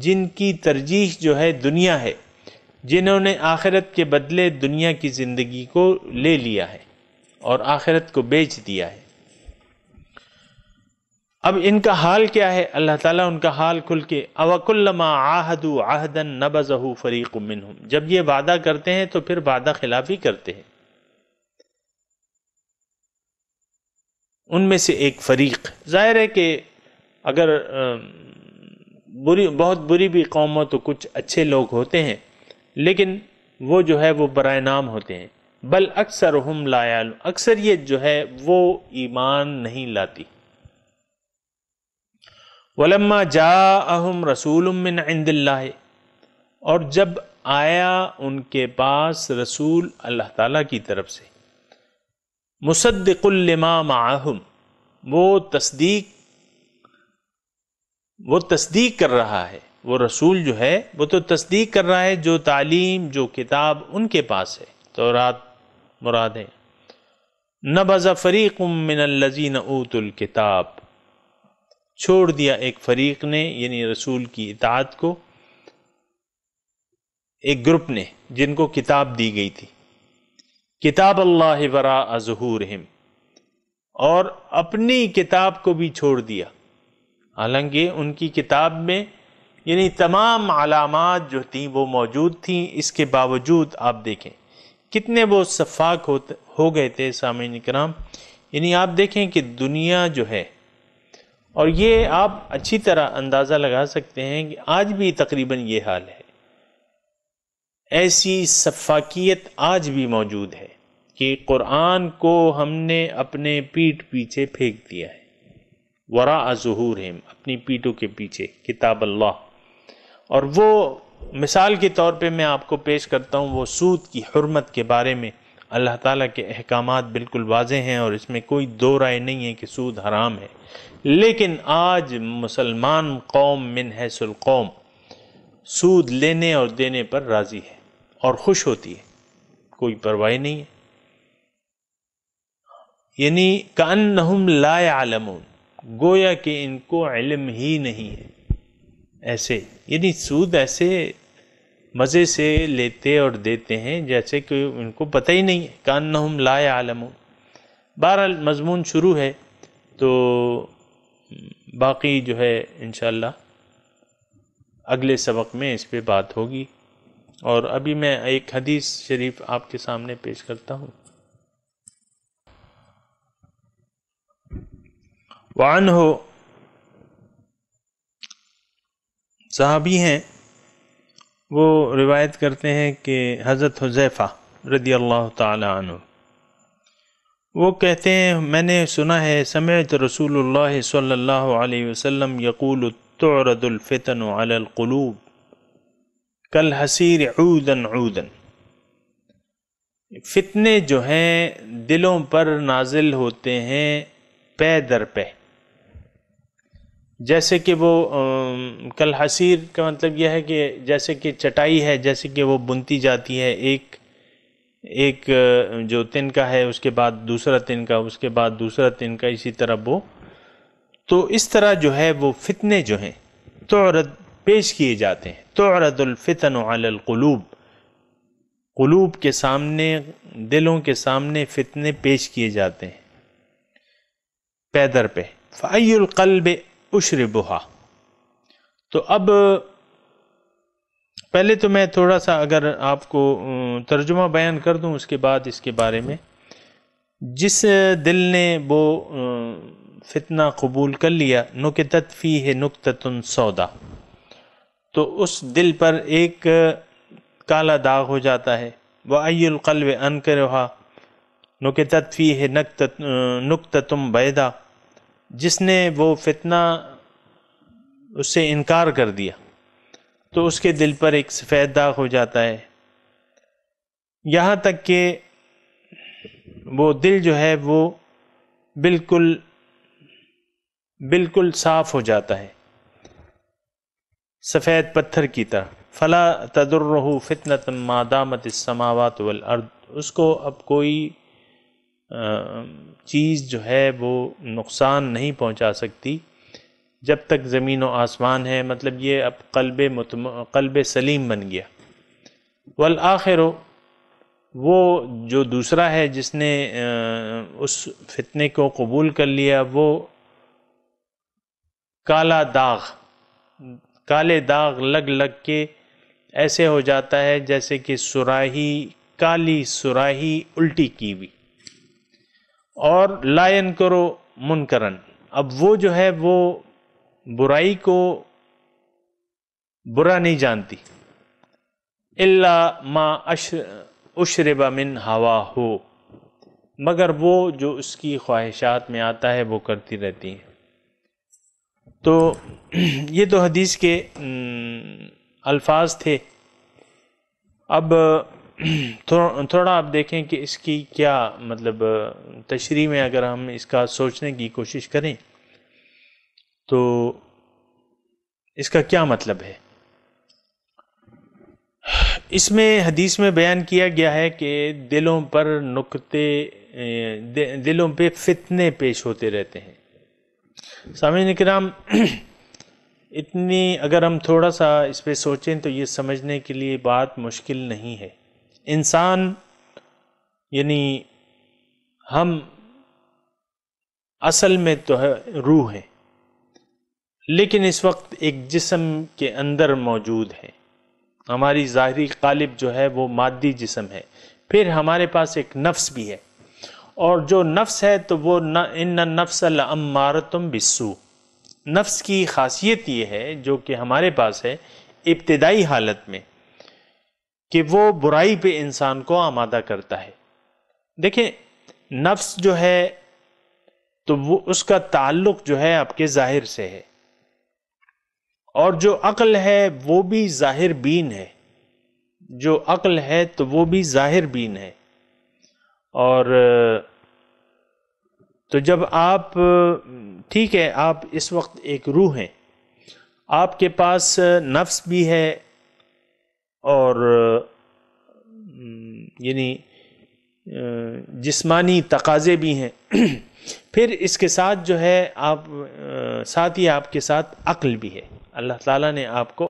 جن کی ترجیح جو ہے دنیا ہے، جنہوں نے آخرت کے بدلے دنیا کی زندگی کو لے لیا ہے اور آخرت کو بیچ دیا ہے. اب ان کا حال کیا ہے؟ اللہ تعالیٰ ان کا حال کھل کے اوکلما عاہدوا عہدا نبذہ فریق منہم، جب یہ وعدہ کرتے ہیں تو پھر وعدہ خلافی کرتے ہیں. ان میں سے ایک فریق، ظاہر ہے کہ اگر بہت بری بھی قوم ہو تو کچھ اچھے لوگ ہوتے ہیں، لیکن وہ جو ہے وہ برائے نام ہوتے ہیں. بل اکثرہم لا یعلمون، اکثریت جو ہے وہ ایمان نہیں لاتی. وَلَمَّا جَاءَهُمْ رَسُولٌ مِّنْ عِنْدِ اللَّهِ، اور جب آیا ان کے پاس رسول اللہ تعالیٰ کی طرف سے، مُصَدِّقٌ لِّمَا مَعَهُمْ، وہ تصدیق کر رہا ہے. وہ رسول جو ہے وہ تو تصدیق کر رہا ہے جو تعلیم، جو کتاب ان کے پاس ہے، تورات مراد ہے. نبذ فریق من الذین اوتوا الکتاب، چھوڑ دیا ایک فریق نے، یعنی رسول کی اطاعت کو، ایک گروپ نے جن کو کتاب دی گئی تھی. کتاب اللہ وراء ظہورہم، اور اپنی کتاب کو بھی چھوڑ دیا. حالانکہ ان کی کتاب میں یعنی تمام علامات جو تھیں وہ موجود تھیں، اس کے باوجود آپ دیکھیں کتنے وہ سفاک ہو گئے تھے. سامعین کرام، یعنی آپ دیکھیں کہ دنیا جو ہے، اور یہ آپ اچھی طرح اندازہ لگا سکتے ہیں کہ آج بھی تقریباً یہ حال ہے. ایسی سفاکیت آج بھی موجود ہے کہ قرآن کو ہم نے اپنے پیٹھ پیچھے پھینک دیا ہے. وراء ظہورہم، اپنی پیٹھوں کے پیچھے کتاب اللہ. اور وہ مثال کے طور پہ میں آپ کو پیش کرتا ہوں، وہ سود کی حرمت کے بارے میں اللہ تعالیٰ کے احکامات بالکل واضح ہیں، اور اس میں کوئی دو رائے نہیں ہے کہ سود حرام ہے. لیکن آج مسلمان قوم من حیث القوم سود لینے اور دینے پر راضی ہے اور خوش ہوتی ہے، کوئی پرواہ نہیں ہے. یعنی کأنہم لا یعلمون، گویا کہ ان کو علم ہی نہیں ہے. ایسے یعنی سود ایسے مزے سے لیتے اور دیتے ہیں جیسے کہ ان کو پتہ ہی نہیں ہے. کأنہم لا یعلمون. بہرحال مضمون شروع ہے تو باقی جو ہے انشاءاللہ اگلے سبق میں اس پہ بات ہوگی. اور ابھی میں ایک حدیث شریف آپ کے سامنے پیش کرتا ہوں. وعنہ، صحابی ہیں، وہ روایت کرتے ہیں کہ حضرت حذیفہ رضی اللہ تعالی عنہ وہ کہتے ہیں میں نے سنا ہے سمعت رسول اللہ صلی اللہ علیہ وسلم یقول تعرض الفتن علی القلوب کالحصیر عودا عودا. فتنے جو ہیں دلوں پر نازل ہوتے ہیں پے در پے، جیسے کہ وہ کالحصیر کا مطلب یہ ہے کہ جیسے کہ چٹائی ہے، جیسے کہ وہ بنتی جاتی ہے، ایک جو تنکا ہے اس کے بعد دوسرا تنکا، اس کے بعد دوسرا تنکا، اسی طرح وہ. تو اس طرح جو ہے وہ فتنے جو ہیں تعرض پیش کیے جاتے ہیں. تعرض الفتن علی القلوب، قلوب کے سامنے، دلوں کے سامنے فتنے پیش کیے جاتے ہیں پے در پہ. فأی القلب اشربھا. تو اب پہلے تو میں تھوڑا سا اگر آپ کو ترجمہ بیان کر دوں اس کے بعد اس کے بارے میں. جس دل نے وہ فتنہ قبول کر لیا، نکتت فیہ نکتۃ سودا، تو اس دل پر ایک کالا داغ ہو جاتا ہے۔ وَأَيُّ الْقَلْبِ أَنْكَرَهَا نُكِتَتْ فِيهِ نُكْتَةٌ بَيْضَاء، جس نے وہ فتنہ اس سے انکار کر دیا تو اس کے دل پر ایک سفید داغ ہو جاتا ہے، یہاں تک کہ وہ دل جو ہے وہ بالکل صاف ہو جاتا ہے، سفید پتھر کی طرح۔ فلا تضرہ فتنۃ ما دامت السماوات والارض، اس کو اب کوئی چیز جو ہے وہ نقصان نہیں پہنچا سکتی جب تک زمین و آسمان ہے، مطلب یہ اب قلب سلیم بن گیا۔ والآخر، وہ جو دوسرا ہے جس نے اس فتنے کو قبول کر لیا، وہ کالے داغ لگ کے ایسے ہو جاتا ہے جیسے کہ کالی سراہی الٹی کی ہوئی۔ اور لا ینکرو منکرن، اب وہ جو ہے وہ برائی کو برا نہیں جانتی، الا ما اشرب من ہواہ، مگر وہ جو اس کی خواہشات میں آتا ہے وہ کرتی رہتی ہیں۔ تو یہ تو حدیث کے الفاظ تھے۔ اب تھوڑا آپ دیکھیں کہ اس کی کیا مطلب تشریح میں اگر ہم اس کا سوچنے کی کوشش کریں تو اس کا کیا مطلب ہے۔ اس میں حدیث میں بیان کیا گیا ہے کہ دلوں پہ فتنے پیش ہوتے رہتے ہیں۔ سامعین کرام، اتنی اگر ہم تھوڑا سا اس پہ سوچیں تو یہ سمجھنے کے لیے بات مشکل نہیں ہے۔ انسان یعنی ہم اصل میں تو روح ہیں، لیکن اس وقت ایک جسم کے اندر موجود ہے۔ ہماری ظاہری قالب جو ہے وہ مادی جسم ہے، پھر ہمارے پاس ایک نفس بھی ہے، اور جو نفس ہے تو وہ ان النفس لامارۃ بالسوء، نفس کی خاصیت یہ ہے جو کہ ہمارے پاس ہے ابتدائی حالت میں کہ وہ برائی پہ انسان کو آمادہ کرتا ہے۔ دیکھیں، نفس جو ہے تو وہ اس کا تعلق جو ہے آپ کے ظاہر سے ہے، اور جو عقل ہے وہ بھی ظاہر بین ہے، جو عقل ہے تو وہ بھی ظاہر بین ہے۔ اور تو جب آپ ٹھیک ہے، آپ اس وقت ایک روح ہیں، آپ کے پاس نفس بھی ہے اور یعنی جسمانی تقاضے بھی ہیں، پھر اس کے ساتھ جو ہے ساتھ ہی آپ کے ساتھ عقل بھی ہے۔ اللہ تعالیٰ نے آپ کو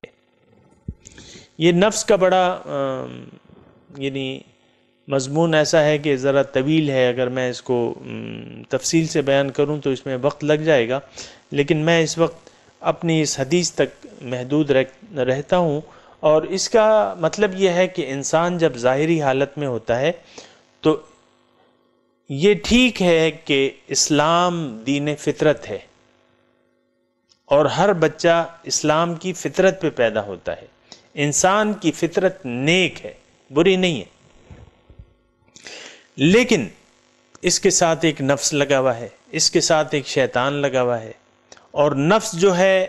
یہ نفس کا بڑا یعنی مضمون ایسا ہے کہ ذرا طویل ہے، اگر میں اس کو تفصیل سے بیان کروں تو اس میں وقت لگ جائے گا، لیکن میں اس وقت اپنی اس حدیث تک محدود رہتا ہوں۔ اور اس کا مطلب یہ ہے کہ انسان جب ظاہری حالت میں ہوتا ہے تو یہ ٹھیک ہے کہ اسلام دین فطرت ہے، اور ہر بچہ اسلام کی فطرت پہ پیدا ہوتا ہے، انسان کی فطرت نیک ہے، بری نہیں ہے، لیکن اس کے ساتھ ایک نفس لگا ہوا ہے، اس کے ساتھ ایک شیطان لگا ہوا ہے، اور نفس جو ہے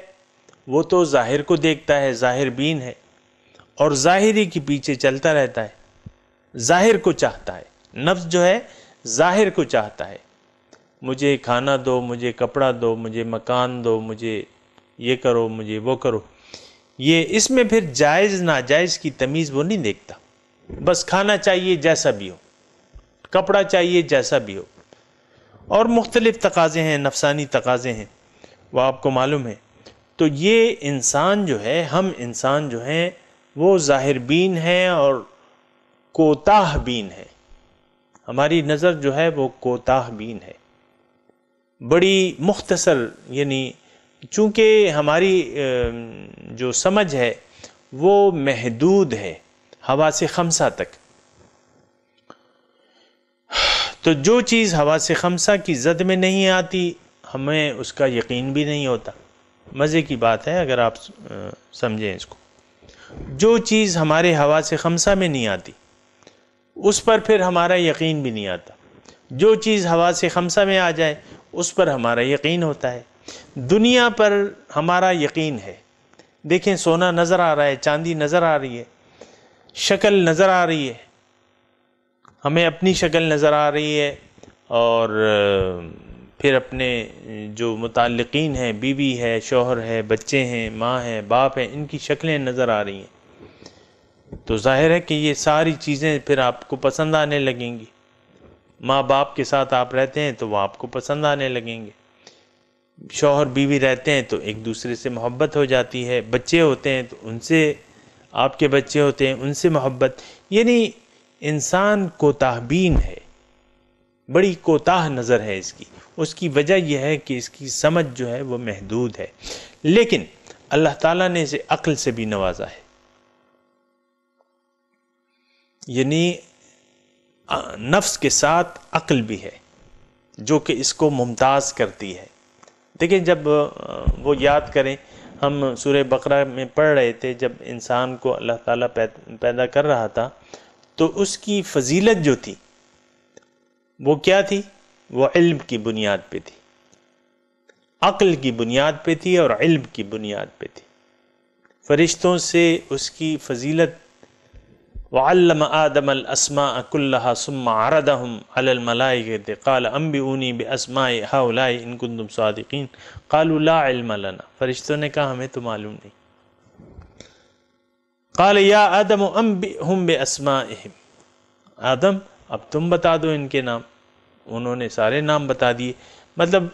وہ تو ظاہر کو دیکھتا ہے، ظاہر بین ہے، اور ظاہری کے پیچھے چلتا رہتا ہے، ظاہر کو چاہتا ہے۔ نفس جو ہے ظاہر کو چاہتا ہے، مجھے کھانا دو، مجھے کپڑا دو، مجھے مکان دو، مجھے یہ کرو، مجھے وہ کرو۔ یہ اس میں پھر جائز ناجائز کی تمیز وہ نہیں دیکھتا، بس کھانا چاہیے جیسا بھی ہو، کپڑا چاہیے جیسا بھی ہو، اور مختلف تقاضے ہیں، نفسانی تقاضے ہیں، وہ آپ کو معلوم ہے۔ تو یہ انسان جو ہے، ہم انسان جو ہیں وہ ظاہر بین ہیں اور کوتاہ بین ہیں، ہماری نظر جو ہے وہ کوتاہ بین ہے، بڑی مختصر، یعنی چونکہ ہماری جو سمجھ ہے وہ محدود ہے حواس خمسہ تک، تو جو چیز حواس خمسہ کی زد میں نہیں آتی ہمیں اس کا یقین بھی نہیں ہوتا۔ مزے کی بات ہے اگر آپ سمجھیں اس کو۔ جو چیز ہمارے حواس خمسہ میں نہیں آتی اس پر پھر ہمارا یقین بھی نہیں آتا، جو چیز حواس خمسہ میں آ جائے اس پر ہمارا یقین ہوتا ہے۔ دنیا پر ہمارا یقین ہے، دیکھیں سونا نظر آ رہا ہے، چاندی نظر آ رہی ہے، شکل نظر آ رہی ہے، ہمیں اپنی شکل نظر آ رہی ہے، اور پھر اپنے جو متعلقین ہیں، بیوی ہے، شوہر ہے، بچے ہیں، ماں ہے، باپ ہیں، ان کی شکلیں نظر آ رہی ہیں، تو ظاہر ہے کہ یہ ساری چیزیں پھر آپ کو پسند آنے لگیں گی۔ ماں باپ کے ساتھ آپ رہتے ہیں تو وہ آپ کو پسند آنے لگیں گے، شوہر بیوی رہتے ہیں تو ایک دوسرے سے محبت ہو جاتی ہے، بچے ہوتے ہیں تو ان سے، آپ کے بچے ہوتے ہیں ان سے محبت، یعنی انسان کوتاہ بین ہے، بڑی کوتاہ نظر ہے اس کی وجہ یہ ہے کہ اس کی سمجھ جو ہے وہ محدود ہے، لیکن اللہ تعالیٰ نے اسے عقل سے بھی نوازا ہے، یعنی نفس کے ساتھ عقل بھی ہے جو کہ اس کو ممتاز کرتی ہے۔ دیکھیں جب وہ یاد کریں، ہم سورہ بقرہ میں پڑھ رہے تھے، جب انسان کو اللہ تعالیٰ پیدا کر رہا تھا تو اس کی فضیلت جو تھی وہ کیا تھی؟ وہ علم کی بنیاد پہ تھی، عقل کی بنیاد پہ تھی اور علم کی بنیاد پہ تھی۔ فرشتوں سے اس کی فضیلت، وَعَلَّمَ آدَمَ الْأَسْمَاءَ كُلَّهَا ثُمَّ عَرَضَهُمْ عَلَى الْمَلَائِكَةِ قَالَ أَنبِئُونِي بِأَسْمَاءِ هَؤُلَاءِ إِن كُنتُمْ صَادِقِينَ قَالُوا لَا عِلْمَ لَنَا، فرشتوں نے کہا ہمیں تو معلوم نہیں۔ قَالَ يَا آدَمُ أَنبِئْهُمْ بِأَسْمَائِهِمْ، آدم اب تم بتا دو ان کے نام، انہوں نے سارے نام بتا دیے، مطلب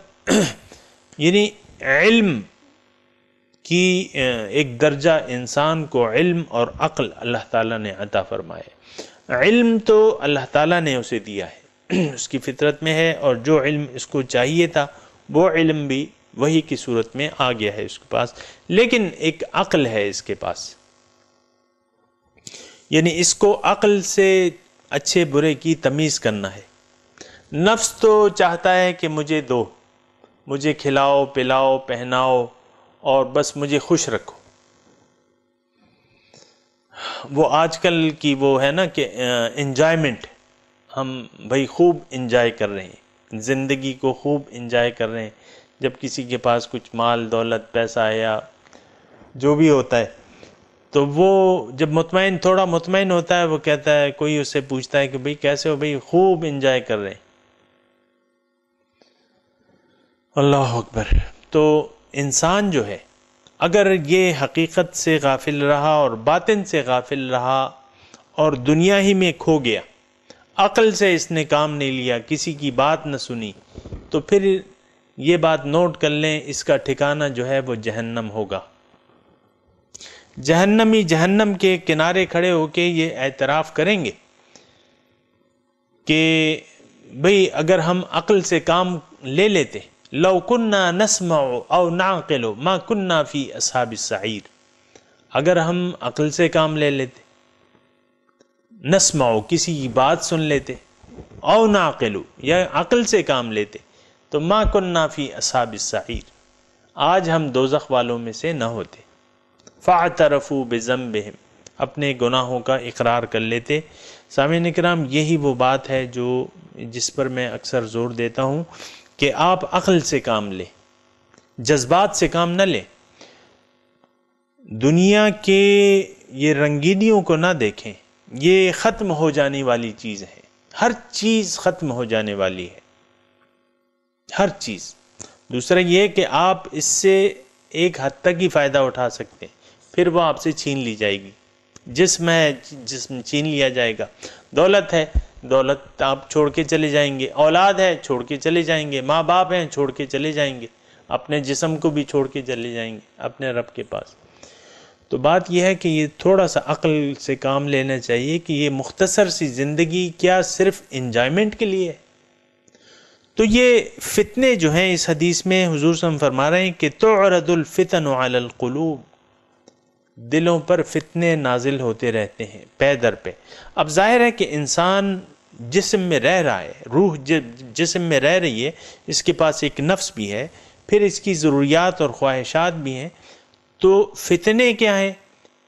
یعنی علم کی ایک درجہ انسان کو علم اور عقل اللہ تعالیٰ نے عطا فرمایا۔ علم تو اللہ تعالیٰ نے اسے دیا ہے، اس کی فطرت میں ہے، اور جو علم اس کو چاہیے تھا وہ علم بھی وحی کی صورت میں آ گیا ہے اس کے پاس، لیکن ایک عقل ہے اس کے پاس، یعنی اس کو عقل سے اچھے برے کی تمیز کرنا ہے۔ نفس تو چاہتا ہے کہ مجھے دو، مجھے کھلاؤ پلاؤ پہناؤ اور بس مجھے خوش رکھو۔ وہ آج کل کی وہ ہے نا کہ انجوائمنٹ، ہم بھائی خوب انجوائے کر رہے ہیں، زندگی کو خوب انجوائے کر رہے ہیں، جب کسی کے پاس کچھ مال دولت پیسہ یا جو بھی ہوتا ہے تو وہ جب تھوڑا مطمئن ہوتا ہے، وہ کہتا ہے، کوئی اس سے پوچھتا ہے کہ بھائی کیسے ہو؟ بھائی خوب انجوائے کر رہے ہیں۔ اللہ اکبر۔ تو انسان جو ہے اگر یہ حقیقت سے غافل رہا اور باطن سے غافل رہا اور دنیا ہی میں کھو گیا، عقل سے اس نے کام نہیں لیا، کسی کی بات نہ سنی، تو پھر یہ بات نوٹ کر لیں، اس کا ٹھکانہ جو ہے وہ جہنم ہوگا۔ جہنمی جہنم کے کنارے کھڑے ہو کے یہ اعتراف کریں گے کہ بھئی اگر ہم عقل سے کام لے لیتے، لو کننا نسمع او نعقل ما کننا فی اصحاب السعیر، اگر ہم عقل سے کام لے لیتے، نسمع کسی کی بات سن لیتے، او نعقل یا عقل سے کام لیتے، تو ما کننا فی اصحاب السعیر، آج ہم دوزخ والوں میں سے نہ ہوتے۔ فاعترفوا بذنبہم، اپنے گناہوں کا اقرار کر لیتے۔ سامعین کرام، یہی وہ بات ہے جس پر میں اکثر زور دیتا ہوں کہ آپ عقل سے کام لیں، جذبات سے کام نہ لیں، دنیا کے یہ رنگینیوں کو نہ دیکھیں، یہ ختم ہو جانے والی چیز ہے، ہر چیز ختم ہو جانے والی ہے، ہر چیز۔ دوسرا یہ کہ آپ اس سے ایک حد تک ہی فائدہ اٹھا سکتے ہیں، پھر وہ آپ سے چھین لی جائے گی۔ جسم ہے، جسم چھین لیا جائے گا، دولت ہے، دولت آپ چھوڑ کے چلے جائیں گے، اولاد ہے چھوڑ کے چلے جائیں گے، ماں باپ ہیں چھوڑ کے چلے جائیں گے، اپنے جسم کو بھی چھوڑ کے چلے جائیں گے اپنے رب کے پاس۔ تو بات یہ ہے کہ یہ تھوڑا سا عقل سے کام لینا چاہیے کہ یہ مختصر سی زندگی کیا صرف انجوائمنٹ کے لیے ہے؟ تو یہ فتنے جو ہیں، اس حدیث میں حضور صلی اللہ علیہ وسلم فرما رہے ہیں کہ تعرض الفتن علی القلوب، دلوں پر فتنے نازل ہوتے رہتے ہیں پے در پہ۔ اب ظاہر ہے کہ انسان جسم میں رہ رہا ہے، روح جسم میں رہ رہی ہے، اس کے پاس ایک نفس بھی ہے، پھر اس کی ضروریات اور خواہشات بھی ہیں، تو فتنے کیا ہیں؟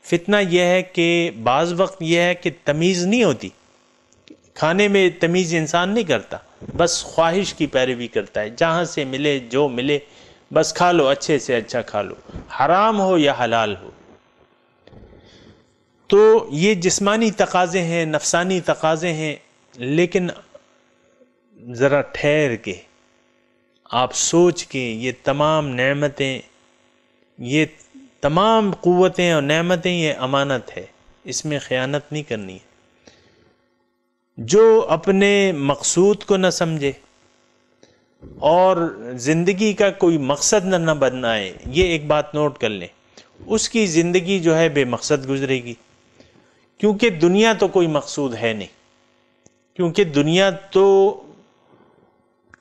فتنہ یہ ہے کہ بعض وقت یہ ہے کہ تمیز نہیں ہوتی، کھانے میں تمیز انسان نہیں کرتا، بس خواہش کی پیروی کرتا ہے، جہاں سے ملے جو ملے بس کھا لو، اچھے سے اچھا کھا لو، حرام ہو یا حلال ہو۔ تو یہ جسمانی تقاضے ہیں، نفسانی تقاضے ہیں، لیکن ذرا ٹھہر کے آپ سوچ کے یہ تمام نعمتیں، یہ تمام قوتیں اور نعمتیں یہ امانت ہے، اس میں خیانت نہیں کرنی ہے۔ جو اپنے مقصود کو نہ سمجھے اور زندگی کا کوئی مقصد نہ بنائے، یہ ایک بات نوٹ کر لیں، اس کی زندگی جو ہے بے مقصد گزرے گی، کیونکہ دنیا تو کوئی مقصود ہے نہیں، کیونکہ دنیا تو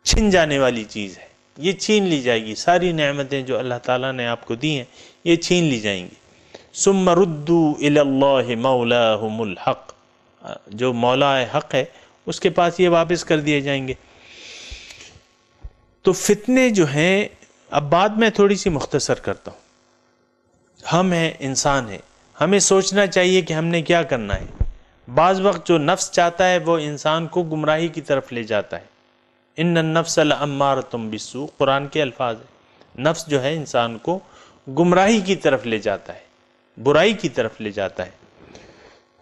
چھن جانے والی چیز ہے، یہ چھین لی جائے گی، ساری نعمتیں جو اللہ تعالیٰ نے آپ کو دی ہیں یہ چھین لی جائیں گی۔ ثم ردوا الی اللہ مولاہم الحق، جو مولا حق ہے اس کے پاس یہ واپس کر دیے جائیں گے۔ تو فتنے جو ہیں، اب بات میں تھوڑی سی مختصر کرتا ہوں۔ ہم ہیں، انسان ہیں، ہمیں سوچنا چاہیے کہ ہم نے کیا کرنا ہے۔ بعض وقت جو نفس چاہتا ہے وہ انسان کو گمراہی کی طرف لے جاتا ہے۔ ان النفس لامارۃ بالسوء، قرآن کے الفاظ ہیں۔ نفس جو ہے انسان کو گمراہی کی طرف لے جاتا ہے، برائی کی طرف لے جاتا ہے۔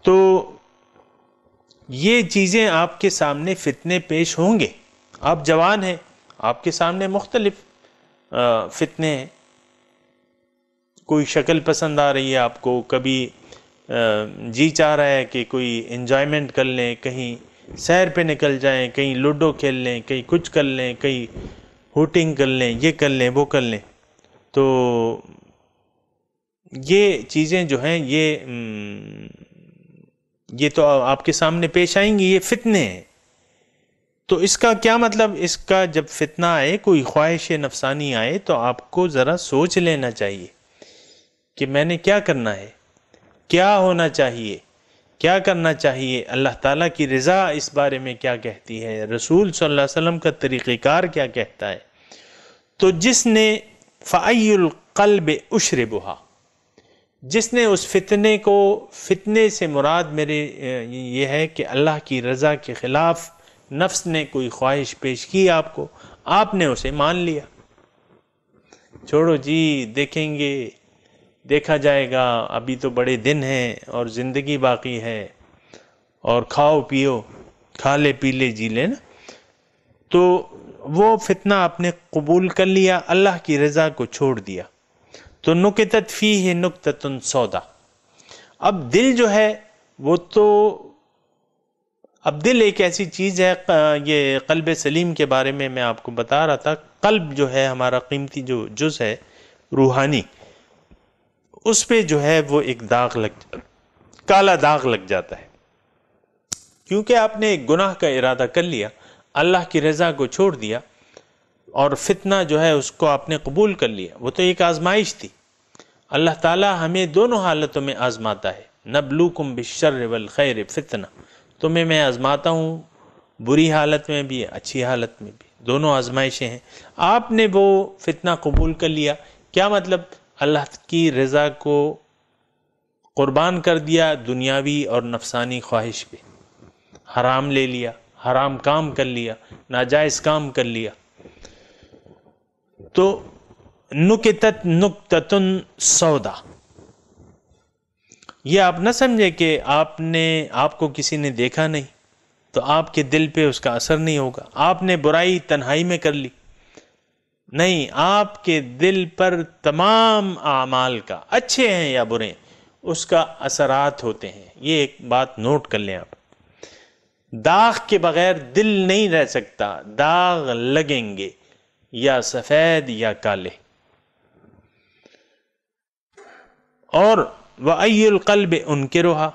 تو یہ چیزیں آپ کے سامنے فتنے پیش ہوں گے، آپ جوان ہیں، آپ کے سامنے مختلف فتنے ہیں، کوئی شکل پسند آ رہی ہے آپ کو، کبھی جی چاہ رہا ہے کہ کوئی انجوائمنٹ کر لیں، کہیں سیر پہ نکل جائیں، کہیں لوڈو کھیل لیں، کہیں کچھ کر لیں، کہیں ہوٹنگ کر لیں، یہ کر لیں وہ کر لیں۔ تو یہ چیزیں جو ہیں یہ تو آپ کے سامنے پیش آئیں گی، یہ فتنے ہیں۔ تو اس کا کیا مطلب، اس کا جب فتنہ آئے، کوئی خواہش نفسانی آئے، تو آپ کو ذرا سوچ لینا چاہیے کہ میں نے کیا کرنا ہے، کیا ہونا چاہیے، کیا کرنا چاہیے، اللہ تعالیٰ کی رضا اس بارے میں کیا کہتی ہے، رسول صلی اللہ علیہ وسلم کا طریقہ کار کیا کہتا ہے۔ تو جس نے فَأَيُّ الْقَلْبِ أُشْرِبُهَا، جس نے اس فتنے کو، فتنے سے مراد میرے یہ ہے کہ اللہ کی رضا کے خلاف نفس نے کوئی خواہش پیش کی آپ کو، آپ نے اسے مان لیا، چھوڑو جی دیکھیں گے، دیکھا جائے گا، ابھی تو بڑے دن ہیں اور زندگی باقی ہے، اور کھاؤ پیو، کھا لے پی لے جی لے نا۔ تو وہ فتنہ آپ نے قبول کر لیا، اللہ کی رضا کو چھوڑ دیا، تو نکتت فیہ نکتۃ سودا۔ اب دل جو ہے وہ تو، اب دل ایک ایسی چیز ہے، یہ قلب سلیم کے بارے میں آپ کو بتا رہا تھا، قلب جو ہے ہمارا قیمتی جو جز ہے روحانی، اس پہ جو ہے وہ ایک داغ کالا داغ لگ جاتا ہے، کیونکہ آپ نے ایک گناہ کا ارادہ کر لیا، اللہ کی رضا کو چھوڑ دیا، اور فتنہ جو ہے اس کو آپ نے قبول کر لیا۔ وہ تو ایک آزمائش تھی، اللہ تعالیٰ ہمیں دونوں حالتوں میں آزماتا ہے، نبلوکم بالشر والخیر فتنہ، تمہیں میں آزماتا ہوں بری حالت میں بھی، اچھی حالت میں بھی، دونوں آزمائشیں ہیں۔ آپ نے وہ فتنہ قبول کر لیا، کیا مطلب، اللہ کی رضا کو قربان کر دیا دنیاوی اور نفسانی خواہش پہ، حرام لے لیا، حرام کام کر لیا، ناجائز کام کر لیا۔ تو نکتت نکتۃ سودا، یہ آپ نہ سمجھے کہ آپ کو کسی نے دیکھا نہیں تو آپ کے دل پہ اس کا اثر نہیں ہوگا، آپ نے برائی تنہائی میں کر لی، نہیں، آپ کے دل پر تمام اعمال کا، اچھے ہیں یا برے ہیں، اس کا اثرات ہوتے ہیں۔ یہ ایک بات نوٹ کر لیں آپ، داغ کے بغیر دل نہیں رہ سکتا، داغ لگیں گے، یا سفید یا کالے۔ اور وَأَيُّ الْقَلْبِ أُنْكِرُهَا،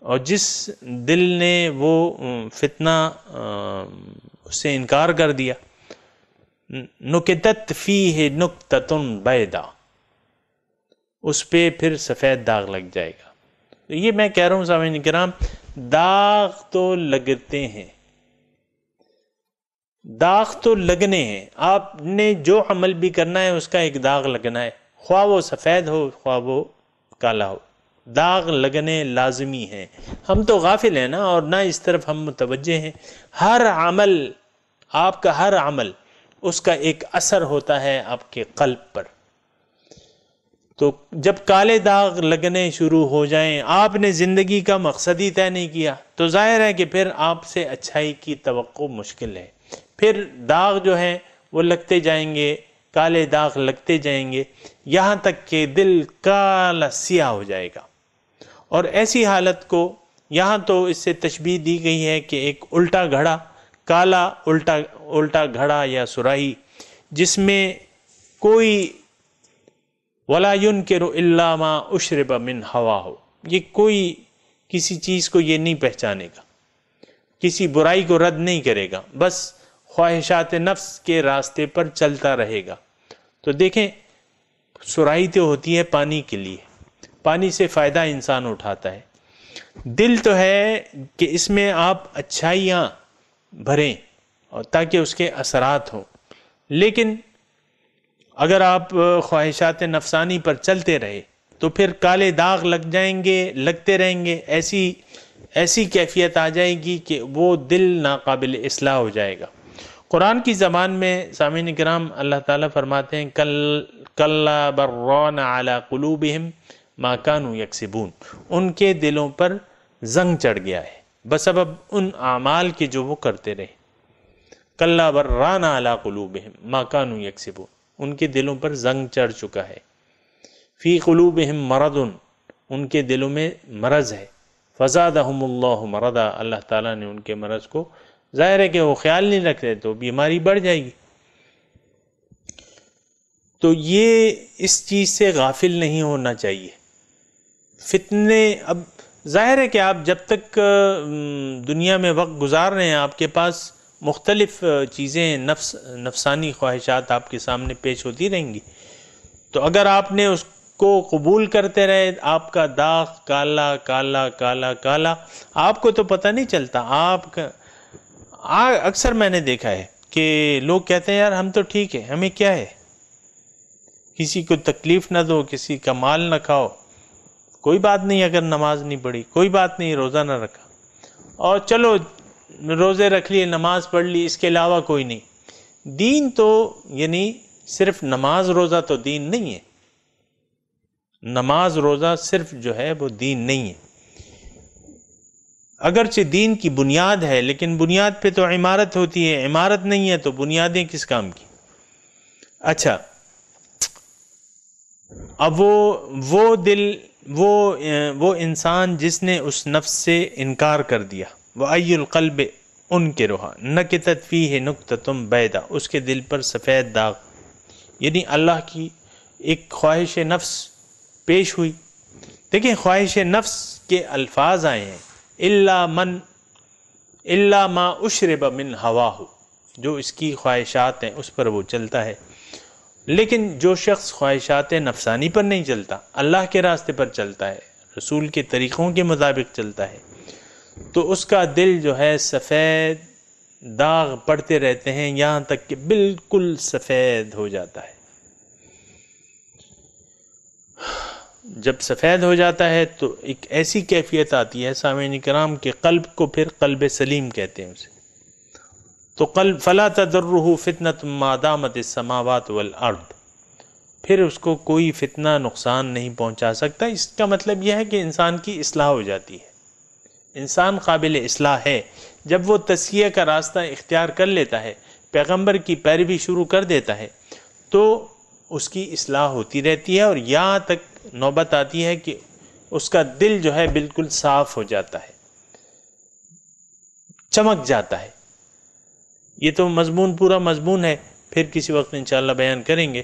اور جس دل نے وہ فتنہ اس سے انکار کر دیا، نُکِتَتْ فِيهِ نُکْتَةٌ بَیْضَاء، اس پہ پھر سفید داغ لگ جائے گا۔ تو یہ میں کہہ رہا ہوں سامعین کرام، داغ تو لگتے ہیں، داغ تو لگنے ہیں، آپ نے جو عمل بھی کرنا ہے اس کا ایک داغ لگنا ہے، خواہ وہ سفید ہو خواہ وہ کالا ہو۔ داغ لگنے لازمی ہیں. ہم تو غافل ہیں نا، اور نہ اس طرف ہم متوجہ ہیں. ہر عمل، آپ کا ہر عمل، اس کا ایک اثر ہوتا ہے آپ کے قلب پر. تو جب کالے داغ لگنے شروع ہو جائیں، آپ نے زندگی کا مقصد ہی طے نہیں کیا، تو ظاہر ہے کہ پھر آپ سے اچھائی کی توقع مشکل ہے. پھر داغ جو ہیں وہ لگتے جائیں گے، کالے داغ لگتے جائیں گے، یہاں تک کہ دل کالا سیاہ ہو جائے گا. اور ایسی حالت کو یہاں تو اس سے تشبیہ دی گئی ہے کہ ایک الٹا گھڑا، کالا الٹا گھڑا یا سراہی، جس میں کوئی وَلَا يُنْكِرُ إِلَّا مَا أُشْرِبَ مِنْ هَوَاهُ، یہ کوئی کسی چیز کو یہ نہیں پہچانے گا، کسی برائی کو رد نہیں کرے گا، بس خواہشات نفس کے راستے پر چلتا رہے گا. تو دیکھیں، سراہی تو ہوتی ہے پانی کے لیے، پانی سے فائدہ انسان اٹھاتا ہے. دل تو ہے کہ اس میں آپ اچھائیاں بھریں اور تاکہ اس کے اثرات ہوں، لیکن اگر آپ خواہشات نفسانی پر چلتے رہے تو پھر کالے داغ لگ جائیں گے، لگتے رہیں گے. ایسی کیفیت آ جائے گی کہ وہ دل ناقابل اصلاح ہو جائے گا. قرآن کی زبان میں سامعین کرام اللہ تعالیٰ فرماتے ہیں کَلَّا بَرَّانَ عَلَىٰ قُلُوبِهِمْ مَا كَانُوا يَكْسِبُونَ، ان کے دلوں پر زنگ چڑھ گیا ہے بسبب ان اعمال کے جو وہ کرتے رہے. کَلَّا بَرَّانَ عَلَىٰ قُلُوبِهِمْ مَا كَانُوا يَكْسِبُونَ، ان کے دلوں پر زنگ چڑھ چکا ہے. فی قلوبہم مرض، ان کے دلوں میں مرض ہے. فزادہم اللہ مرضا، اللہ تعالیٰ نے ان کے مرض کو، ظاہر ہے کہ وہ خیال نہیں رکھتے تو بیماری بڑھ جائے گی. تو یہ اس چیز سے غافل نہیں ہونا چاہیے. فتنے، اب ظاہر ہے کہ آپ جب تک دنیا میں وقت گزار رہے ہیں آپ کے پاس مختلف چیزیں، نفسانی خواہشات آپ کے سامنے پیش ہوتی رہیں گی. تو اگر آپ نے اس کو قبول کرتے رہے، آپ کا داغ کالا کالا کالا کالا، آپ کو تو پتہ نہیں چلتا. آپ کا اکثر میں نے دیکھا ہے کہ لوگ کہتے ہیں یار ہم تو ٹھیک ہے، ہمیں کیا ہے، کسی کو تکلیف نہ دو، کسی کا مال نہ کھاؤ، کوئی بات نہیں اگر نماز نہیں پڑھی، کوئی بات نہیں روزہ نہ رکھا، اور چلو روزے رکھ لیے، نماز پڑھ لی، اس کے علاوہ کوئی نہیں. دین تو یعنی صرف نماز روزہ تو دین نہیں ہے. نماز روزہ صرف جو ہے وہ دین نہیں ہے. اگرچہ دین کی بنیاد ہے، لیکن بنیاد پہ تو عمارت ہوتی ہے، عمارت نہیں ہے تو بنیادیں کس کام کی. اچھا، اب وہ دل، وہ انسان جس نے اس نفس سے انکار کر دیا، وَأَيُّ الْقَلْبِ أُنْكِرُهَا نَكِتَتْ فِيهِ نُكْتَةٌ بَيْضَاء، اس کے دل پر سفید داغ، یعنی اللہ کی ایک خواہش نفس پیش ہوئی. دیکھیں خواہش نفس کے الفاظ آئے ہیں إِلَّا مَا أُشْرِبَ مِنْ هَوَاهُ، جو اس کی خواہشات ہیں اس پر وہ چلتا ہے. لیکن جو شخص خواہشات نفسانی پر نہیں چلتا، اللہ کے راستے پر چلتا ہے، رسول کے طریقوں کے مطابق چلتا ہے، تو اس کا دل جو ہے سفید داغ پڑتے رہتے ہیں یہاں تک کہ بالکل سفید ہو جاتا ہے. جب سفید ہو جاتا ہے تو ایک ایسی کیفیت آتی ہے سامعین کرام کے قلب کو پھر قلب سلیم کہتے ہیں اسے. تو قلب فلا تضرہ فتنۃ ما دامت السماوات والارض، پھر اس کو کوئی فتنہ نقصان نہیں پہنچا سکتا. اس کا مطلب یہ ہے کہ انسان کی اصلاح ہو جاتی ہے، انسان قابل اصلاح ہے. جب وہ تصحیح کا راستہ اختیار کر لیتا ہے، پیغمبر کی پیروی شروع کر دیتا ہے، تو اس کی اصلاح ہوتی رہتی ہے، اور یہاں تک نوبت آتی ہے کہ اس کا دل جو ہے بالکل صاف ہو جاتا ہے، چمک جاتا ہے. یہ تو مضمون، پورا مضمون ہے، پھر کسی وقت انشاءاللہ بیان کریں گے.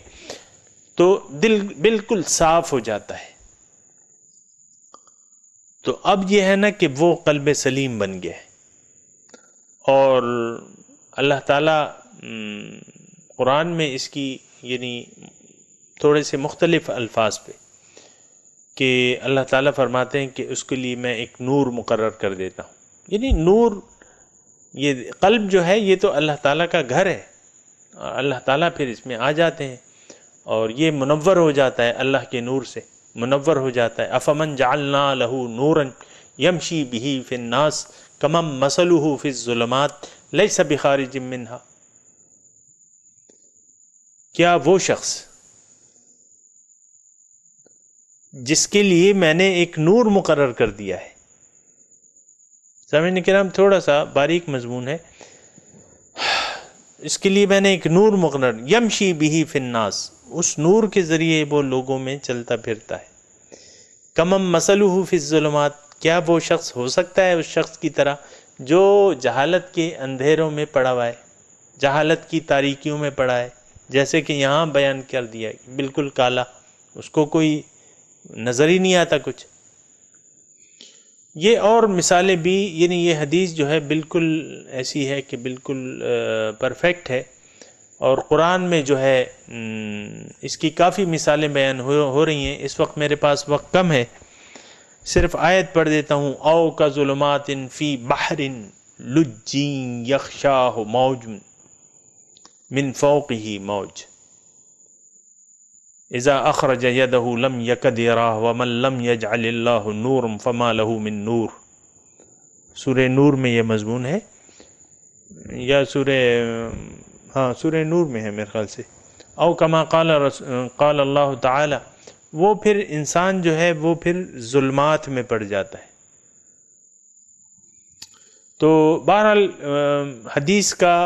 تو دل بالکل صاف ہو جاتا ہے. تو اب یہ ہے نا کہ وہ قلب سلیم بن گیا ہے. اور اللہ تعالیٰ قرآن میں اس کی یعنی تھوڑے سے مختلف الفاظ پہ کہ اللہ تعالیٰ فرماتے ہیں کہ اس کے لیے میں ایک نور مقرر کر دیتا ہوں. یعنی نور، یہ قلب جو ہے یہ تو اللہ تعالیٰ کا گھر ہے، اللہ تعالیٰ پھر اس میں آ جاتے ہیں اور یہ منور ہو جاتا ہے اللہ کے نور سے. منور ہو جاتا ہے۔ افمن جعلنا لہ نورا یمشی بہ فی الناس کمن مثلہ فی الظلمات لیس بخارج منہا، کیا وہ شخص جس کے لیے میں نے ایک نور مقرر کر دیا ہے، سامعین کرام تھوڑا سا باریک مضمون ہے، اس کے لیے میں نے ایک نور مقرر، یمشی بہ فی الناس، اس نور کے ذریعے وہ لوگوں میں چلتا پھرتا ہے، کمن مثلہ فی الظلمات، کیا وہ شخص ہو سکتا ہے اس شخص کی طرح جو جہالت کے اندھیروں میں پڑا ہوا ہے، جہالت کی تاریکیوں میں پڑا ہے، جیسے کہ یہاں بیان کر دیا بالکل کالا، اس کو کوئی نظر ہی نہیں آتا کچھ۔ یہ اور مثالیں بھی، یعنی یہ حدیث جو ہے بالکل ایسی ہے کہ بالکل پرفیکٹ ہے، اور قرآن میں جو ہے اس کی کافی مثالیں بیان ہو رہی ہیں۔ اس وقت میرے پاس وقت کم ہے، صرف آیت پڑھ دیتا ہوں۔ او کا ظلمات فی بحر لجی یغشاہ موج من فوقہ موج اذا اخرج یدہ لم یکد یراہ ومن لم یجعل اللہ نورا فما لہ من نور۔ سورہ نور میں یہ مضمون ہے، یا سورہ نور میں ہے میرے خیال سے۔ او کما قال اللہ تعالی، وہ پھر انسان جو ہے وہ پھر ظلمات میں پڑ جاتا ہے۔ تو بہرحال حدیث کا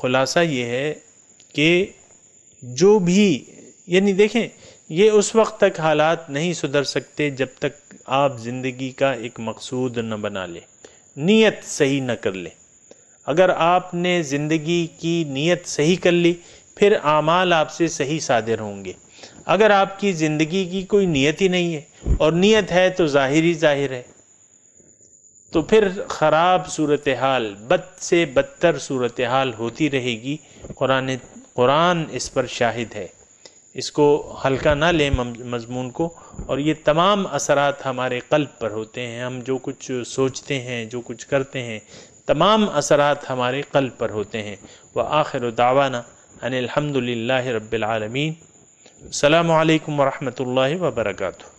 خلاصہ یہ ہے کہ جو بھی، یعنی دیکھیں یہ اس وقت تک حالات نہیں سدھر سکتے جب تک آپ زندگی کا ایک مقصود نہ بنا لیں، نیت صحیح نہ کر لیں۔ اگر آپ نے زندگی کی نیت صحیح کر لی پھر اعمال آپ سے صحیح صادر ہوں گے۔ اگر آپ کی زندگی کی کوئی نیت ہی نہیں ہے، اور نیت ہے تو ظاہر ہی ظاہر ہے، تو پھر خراب صورتحال، بد سے بدتر صورتحال ہوتی رہے گی۔ قرآن اس پر شاہد ہے، اس کو ہلکا نہ لیں مضمون کو، اور یہ تمام اثرات ہمارے قلب پر ہوتے ہیں۔ ہم جو کچھ سوچتے ہیں، جو کچھ کرتے ہیں، تمام اثرات ہمارے قلب پر ہوتے ہیں۔ وآخر دعوانا ان الحمد للہ رب العالمین۔ السلام علیکم ورحمۃ اللہ وبرکاتہ۔